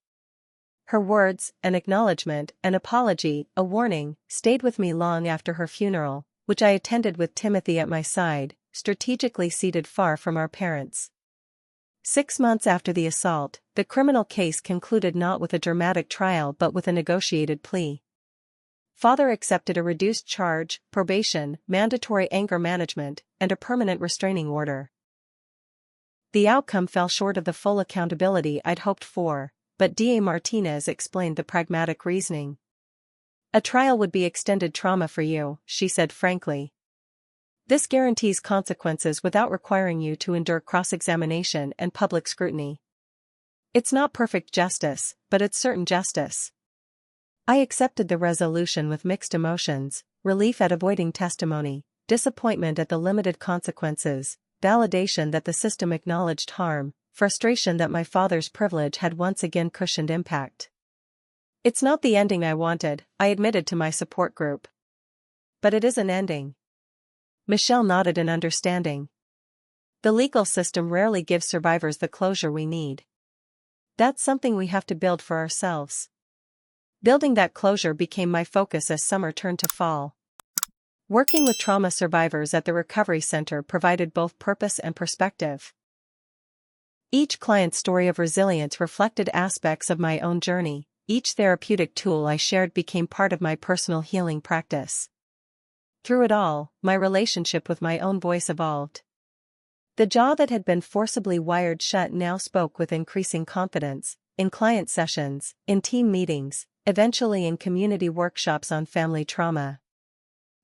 Her words, an acknowledgement, an apology, a warning, stayed with me long after her funeral, which I attended with Timothy at my side, strategically seated far from our parents. 6 months after the assault, the criminal case concluded not with a dramatic trial but with a negotiated plea. Father accepted a reduced charge, probation, mandatory anger management, and a permanent restraining order. The outcome fell short of the full accountability I'd hoped for, but DA Martinez explained the pragmatic reasoning. A trial would be extended trauma for you, she said frankly. This guarantees consequences without requiring you to endure cross-examination and public scrutiny. It's not perfect justice, but it's certain justice. I accepted the resolution with mixed emotions, relief at avoiding testimony, disappointment at the limited consequences, validation that the system acknowledged harm, frustration that my father's privilege had once again cushioned impact. It's not the ending I wanted, I admitted to my support group. But it is an ending. Michelle nodded in understanding. The legal system rarely gives survivors the closure we need. That's something we have to build for ourselves. Building that closure became my focus as summer turned to fall. Working with trauma survivors at the recovery center provided both purpose and perspective. Each client's story of resilience reflected aspects of my own journey. Each therapeutic tool I shared became part of my personal healing practice. Through it all, my relationship with my own voice evolved. The jaw that had been forcibly wired shut now spoke with increasing confidence, in client sessions, in team meetings, eventually in community workshops on family trauma.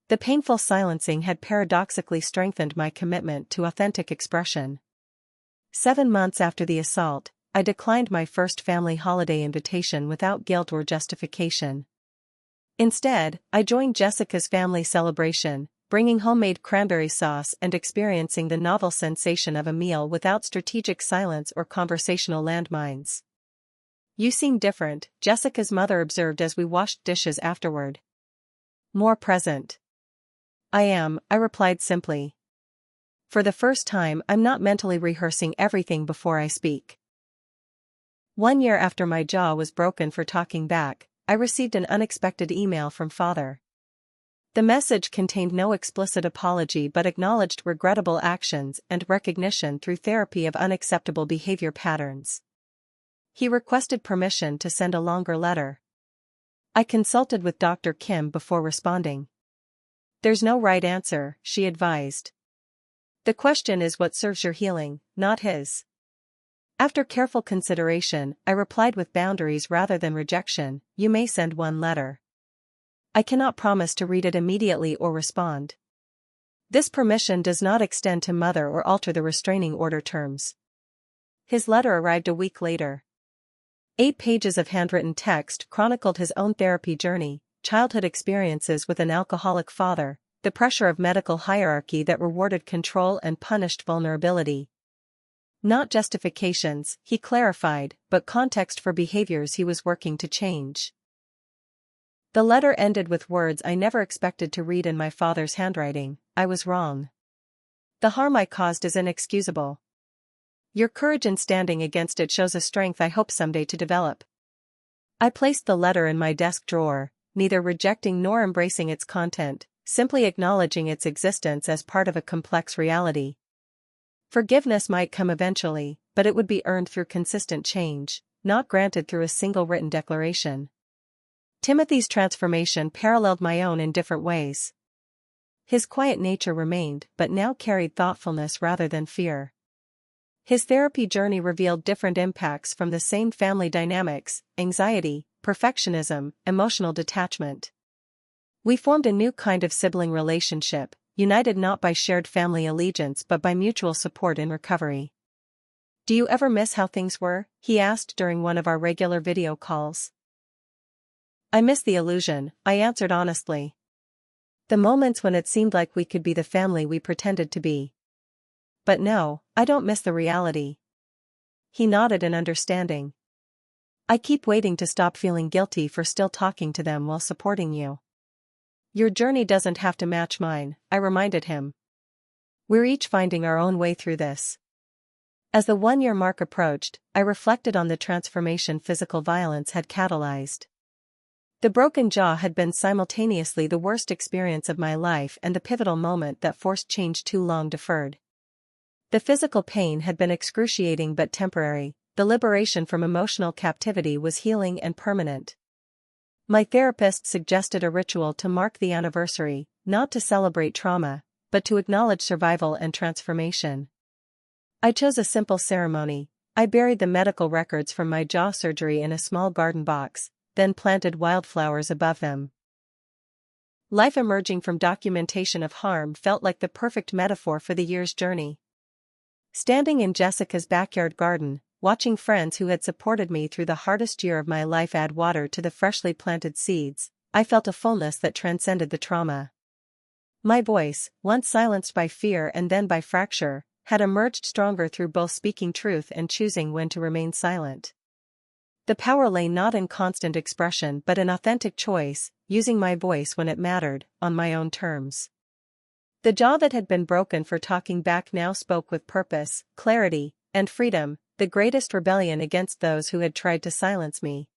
The painful silencing had paradoxically strengthened my commitment to authentic expression. 7 months after the assault, I declined my first family holiday invitation without guilt or justification. Instead, I joined Jessica's family celebration, bringing homemade cranberry sauce and experiencing the novel sensation of a meal without strategic silence or conversational landmines. "You seem different," Jessica's mother observed as we washed dishes afterward. "More present." "I am," I replied simply. "For the first time, I'm not mentally rehearsing everything before I speak." 1 year after my jaw was broken for talking back, I received an unexpected email from Father. The message contained no explicit apology but acknowledged regrettable actions and recognition through therapy of unacceptable behavior patterns. He requested permission to send a longer letter. I consulted with Dr. Kim before responding. "There's no right answer," she advised. "The question is what serves your healing, not his." After careful consideration, I replied with boundaries rather than rejection. "You may send one letter. I cannot promise to read it immediately or respond. This permission does not extend to Mother or alter the restraining order terms." His letter arrived a week later. 8 pages of handwritten text chronicled his own therapy journey, childhood experiences with an alcoholic father, the pressure of medical hierarchy that rewarded control and punished vulnerability. Not justifications, he clarified, but context for behaviors he was working to change. The letter ended with words I never expected to read in my father's handwriting: "I was wrong. The harm I caused is inexcusable. Your courage in standing against it shows a strength I hope someday to develop." I placed the letter in my desk drawer, neither rejecting nor embracing its content, simply acknowledging its existence as part of a complex reality. Forgiveness might come eventually, but it would be earned through consistent change, not granted through a single written declaration. Timothy's transformation paralleled my own in different ways. His quiet nature remained, but now carried thoughtfulness rather than fear. His therapy journey revealed different impacts from the same family dynamics: anxiety, perfectionism, emotional detachment. We formed a new kind of sibling relationship, united not by shared family allegiance but by mutual support in recovery. "Do you ever miss how things were?" he asked during one of our regular video calls. "I miss the illusion," I answered honestly. "The moments when it seemed like we could be the family we pretended to be. But no, I don't miss the reality." He nodded in understanding. "I keep waiting to stop feeling guilty for still talking to them while supporting you." "Your journey doesn't have to match mine," I reminded him. "We're each finding our own way through this." As the 1-year mark approached, I reflected on the transformation physical violence had catalyzed. The broken jaw had been simultaneously the worst experience of my life and the pivotal moment that forced change too long deferred. The physical pain had been excruciating but temporary. The liberation from emotional captivity was healing and permanent. My therapist suggested a ritual to mark the anniversary, not to celebrate trauma, but to acknowledge survival and transformation. I chose a simple ceremony. I buried the medical records from my jaw surgery in a small garden box, then planted wildflowers above them. Life emerging from documentation of harm felt like the perfect metaphor for the year's journey. Standing in Jessica's backyard garden, watching friends who had supported me through the hardest year of my life add water to the freshly planted seeds, I felt a fullness that transcended the trauma. My voice, once silenced by fear and then by fracture, had emerged stronger through both speaking truth and choosing when to remain silent. The power lay not in constant expression but in authentic choice, using my voice when it mattered, on my own terms. The jaw that had been broken for talking back now spoke with purpose, clarity, and freedom, the greatest rebellion against those who had tried to silence me.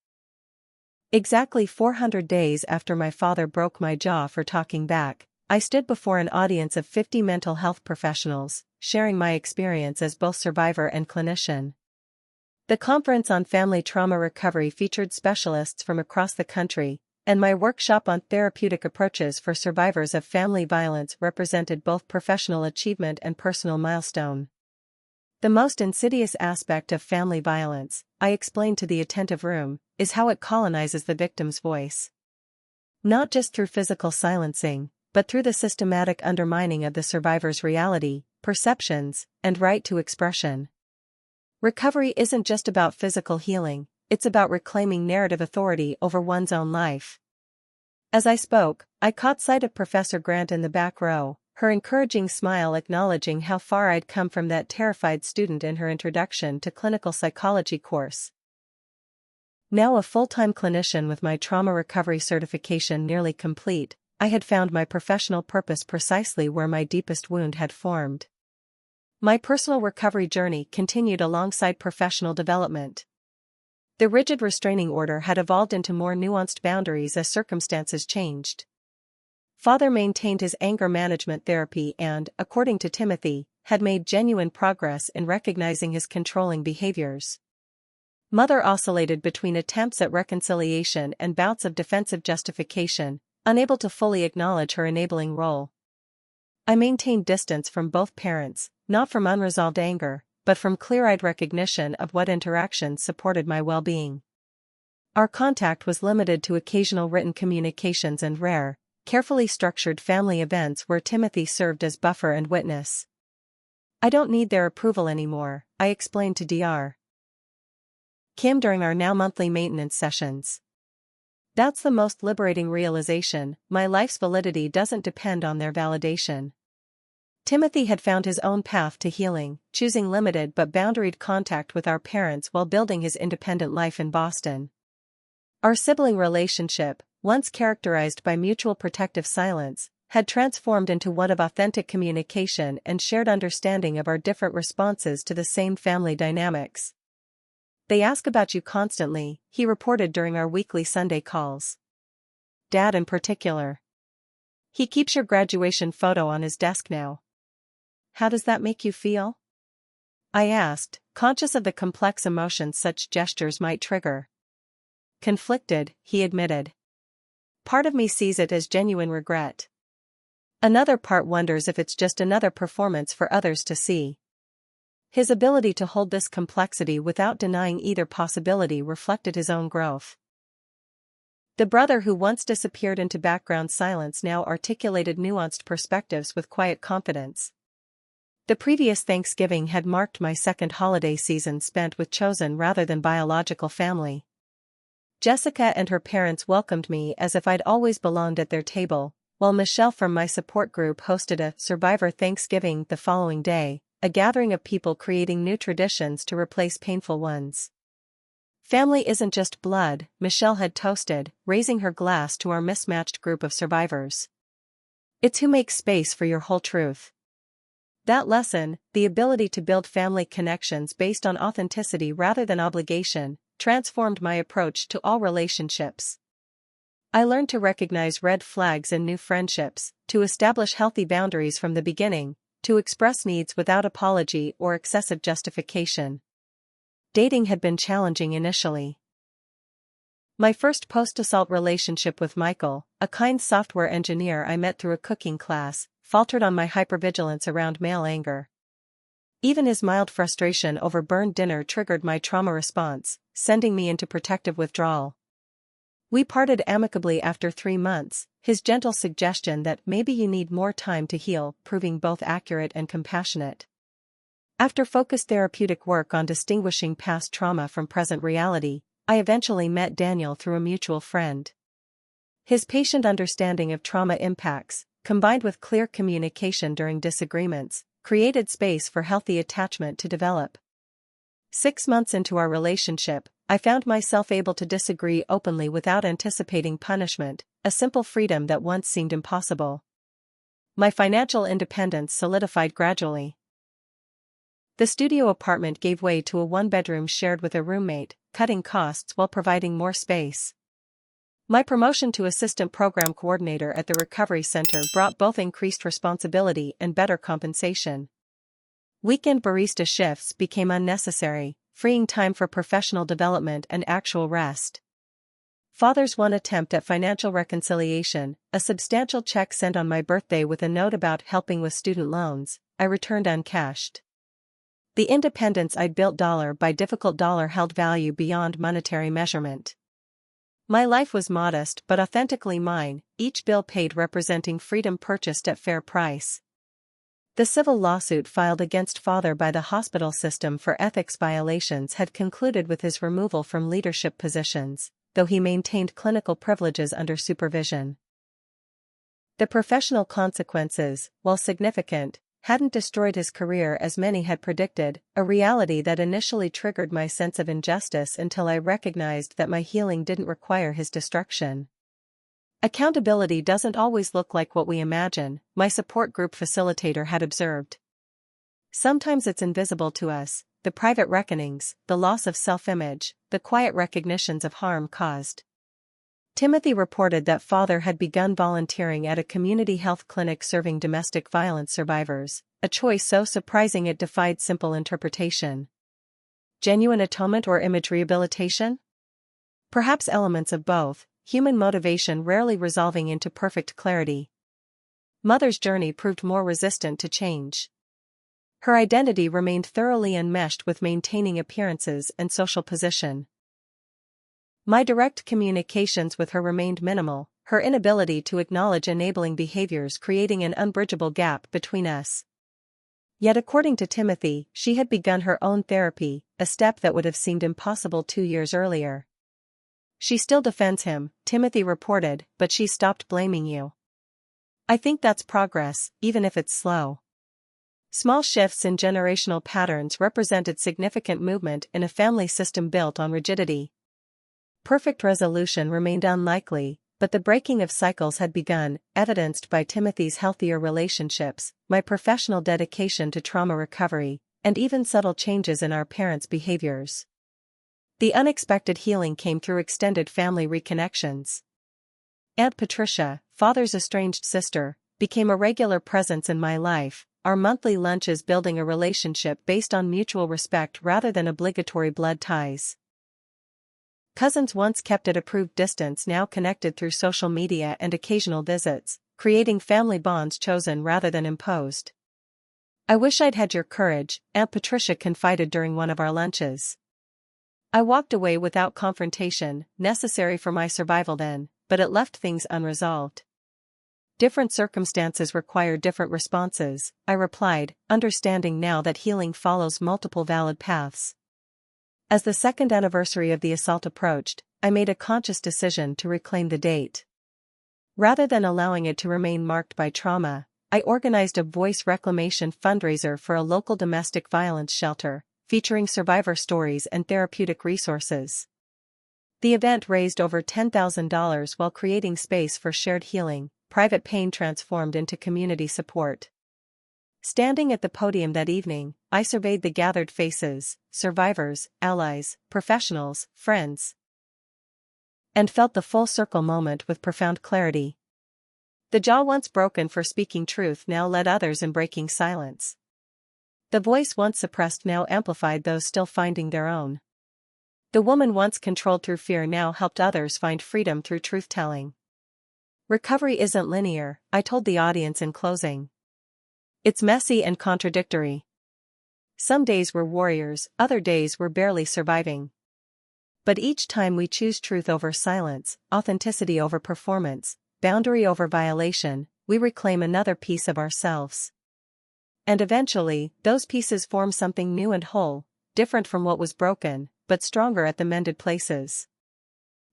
Exactly 400 days after my father broke my jaw for talking back, I stood before an audience of 50 mental health professionals, sharing my experience as both survivor and clinician. The conference on family trauma recovery featured specialists from across the country, and my workshop on therapeutic approaches for survivors of family violence represented both professional achievement and personal milestone. The most insidious aspect of family violence, I explained to the attentive room, is how it colonizes the victim's voice. Not just through physical silencing, but through the systematic undermining of the survivor's reality, perceptions, and right to expression. Recovery isn't just about physical healing, it's about reclaiming narrative authority over one's own life. As I spoke, I caught sight of Professor Grant in the back row, her encouraging smile acknowledging how far I'd come from that terrified student in her Introduction to Clinical Psychology course. Now a full-time clinician with my trauma recovery certification nearly complete, I had found my professional purpose precisely where my deepest wound had formed. My personal recovery journey continued alongside professional development. The rigid restraining order had evolved into more nuanced boundaries as circumstances changed. Father maintained his anger management therapy and, according to Timothy, had made genuine progress in recognizing his controlling behaviors. Mother oscillated between attempts at reconciliation and bouts of defensive justification, unable to fully acknowledge her enabling role. I maintained distance from both parents, not from unresolved anger, but from clear-eyed recognition of what interactions supported my well-being. Our contact was limited to occasional written communications and rare, carefully structured family events where Timothy served as buffer and witness. I don't need their approval anymore, I explained to Dr. Kim during our now monthly maintenance sessions. That's the most liberating realization, my life's validity doesn't depend on their validation. Timothy had found his own path to healing, choosing limited but boundaried contact with our parents while building his independent life in Boston. Our sibling relationship, once characterized by mutual protective silence, had transformed into one of authentic communication and shared understanding of our different responses to the same family dynamics. "They ask about you constantly," he reported during our weekly Sunday calls. "Dad in particular. He keeps your graduation photo on his desk now. How does that make you feel?" I asked, conscious of the complex emotions such gestures might trigger. "Conflicted," he admitted. "Part of me sees it as genuine regret. Another part wonders if it's just another performance for others to see." His ability to hold this complexity without denying either possibility reflected his own growth. The brother who once disappeared into background silence now articulated nuanced perspectives with quiet confidence. The previous Thanksgiving had marked my second holiday season spent with chosen rather than biological family. Jessica and her parents welcomed me as if I'd always belonged at their table, while Michelle from my support group hosted a Survivor Thanksgiving the following day, a gathering of people creating new traditions to replace painful ones. "Family isn't just blood," Michelle had toasted, raising her glass to our mismatched group of survivors. "It's who makes space for your whole truth." That lesson, the ability to build family connections based on authenticity rather than obligation, transformed my approach to all relationships. I learned to recognize red flags in new friendships, to establish healthy boundaries from the beginning, to express needs without apology or excessive justification. Dating had been challenging initially. My first post-assault relationship with Michael, a kind software engineer I met through a cooking class, faltered on my hypervigilance around male anger. Even his mild frustration over burned dinner triggered my trauma response, sending me into protective withdrawal. We parted amicably after 3 months, his gentle suggestion that maybe you need more time to heal proving both accurate and compassionate. After focused therapeutic work on distinguishing past trauma from present reality, I eventually met Daniel through a mutual friend. His patient understanding of trauma impacts, combined with clear communication during disagreements, created space for healthy attachment to develop. 6 months into our relationship, I found myself able to disagree openly without anticipating punishment, a simple freedom that once seemed impossible. My financial independence solidified gradually. The studio apartment gave way to a one-bedroom shared with a roommate, cutting costs while providing more space. My promotion to assistant program coordinator at the recovery center brought both increased responsibility and better compensation. Weekend barista shifts became unnecessary, freeing time for professional development and actual rest. Father's one attempt at financial reconciliation, a substantial check sent on my birthday with a note about helping with student loans, I returned uncashed. The independence I'd built dollar by difficult dollar held value beyond monetary measurement. My life was modest but authentically mine, each bill paid representing freedom purchased at fair price. The civil lawsuit filed against father by the hospital system for ethics violations had concluded with his removal from leadership positions, though he maintained clinical privileges under supervision. The professional consequences, while significant, hadn't destroyed his career as many had predicted, a reality that initially triggered my sense of injustice until I recognized that my healing didn't require his destruction. Accountability doesn't always look like what we imagine, my support group facilitator had observed. Sometimes it's invisible to us, the private reckonings, the loss of self-image, the quiet recognitions of harm caused. Timothy reported that father had begun volunteering at a community health clinic serving domestic violence survivors, a choice so surprising it defied simple interpretation. Genuine atonement or image rehabilitation? Perhaps elements of both, human motivation rarely resolving into perfect clarity. Mother's journey proved more resistant to change. Her identity remained thoroughly enmeshed with maintaining appearances and social position. My direct communications with her remained minimal, her inability to acknowledge enabling behaviors creating an unbridgeable gap between us. Yet according to Timothy, she had begun her own therapy, a step that would have seemed impossible 2 years earlier. She still defends him, Timothy reported, but she stopped blaming you. I think that's progress, even if it's slow. Small shifts in generational patterns represented significant movement in a family system built on rigidity. Perfect resolution remained unlikely, but the breaking of cycles had begun, evidenced by Timothy's healthier relationships, my professional dedication to trauma recovery, and even subtle changes in our parents' behaviors. The unexpected healing came through extended family reconnections. Aunt Patricia, father's estranged sister, became a regular presence in my life, our monthly lunches building a relationship based on mutual respect rather than obligatory blood ties. Cousins once kept at approved distance now connected through social media and occasional visits, creating family bonds chosen rather than imposed. I wish I'd had your courage, Aunt Patricia confided during one of our lunches. I walked away without confrontation, necessary for my survival then, but it left things unresolved. Different circumstances require different responses, I replied, understanding now that healing follows multiple valid paths. As the second anniversary of the assault approached, I made a conscious decision to reclaim the date. Rather than allowing it to remain marked by trauma, I organized a voice reclamation fundraiser for a local domestic violence shelter, featuring survivor stories and therapeutic resources. The event raised over $10,000 while creating space for shared healing, private pain transformed into community support. Standing at the podium that evening, I surveyed the gathered faces, survivors, allies, professionals, friends, and felt the full circle moment with profound clarity. The jaw once broken for speaking truth now led others in breaking silence. The voice once suppressed now amplified those still finding their own. The woman once controlled through fear now helped others find freedom through truth-telling. Recovery isn't linear, I told the audience in closing. It's messy and contradictory. Some days we're warriors, other days we're barely surviving. But each time we choose truth over silence, authenticity over performance, boundary over violation, we reclaim another piece of ourselves. And eventually, those pieces form something new and whole, different from what was broken, but stronger at the mended places.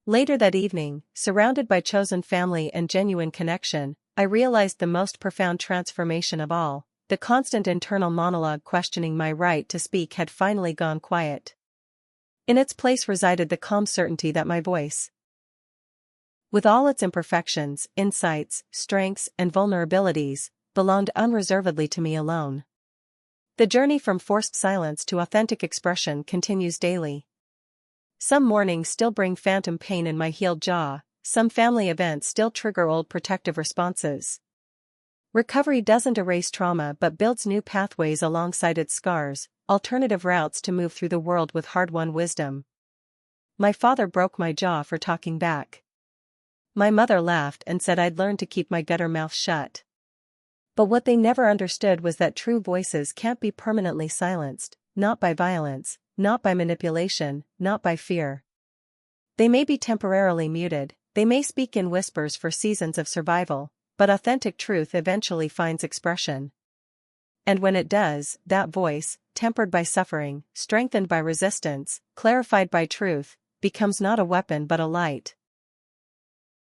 Later that evening, surrounded by chosen family and genuine connection, I realized the most profound transformation of all. the constant internal monologue questioning my right to speak had finally gone quiet. In its place resided the calm certainty that my voice, with all its imperfections, insights, strengths, and vulnerabilities, belonged unreservedly to me alone. The journey from forced silence to authentic expression continues daily. Some mornings still bring phantom pain in my healed jaw, some family events still trigger old protective responses. Recovery doesn't erase trauma but builds new pathways alongside its scars, alternative routes to move through the world with hard-won wisdom. My father broke my jaw for talking back. My mother laughed and said I'd learned to keep my gutter mouth shut. But what they never understood was that true voices can't be permanently silenced, not by violence, not by manipulation, not by fear. They may be temporarily muted, they may speak in whispers for seasons of survival, but authentic truth eventually finds expression. And when it does, that voice, tempered by suffering, strengthened by resistance, clarified by truth, becomes not a weapon but a light.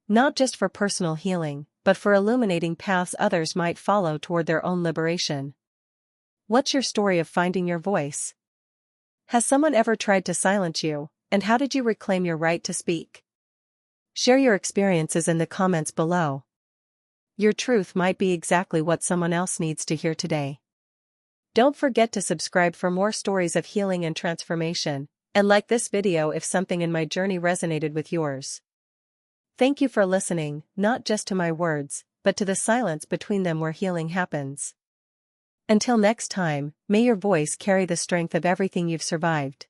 Not just for personal healing, but for illuminating paths others might follow toward their own liberation. What's your story of finding your voice? Has someone ever tried to silence you, and how did you reclaim your right to speak? Share your experiences in the comments below. Your truth might be exactly what someone else needs to hear today. Don't forget to subscribe for more stories of healing and transformation, and like this video if something in my journey resonated with yours. Thank you for listening, not just to my words, but to the silence between them where healing happens. Until next time, may your voice carry the strength of everything you've survived.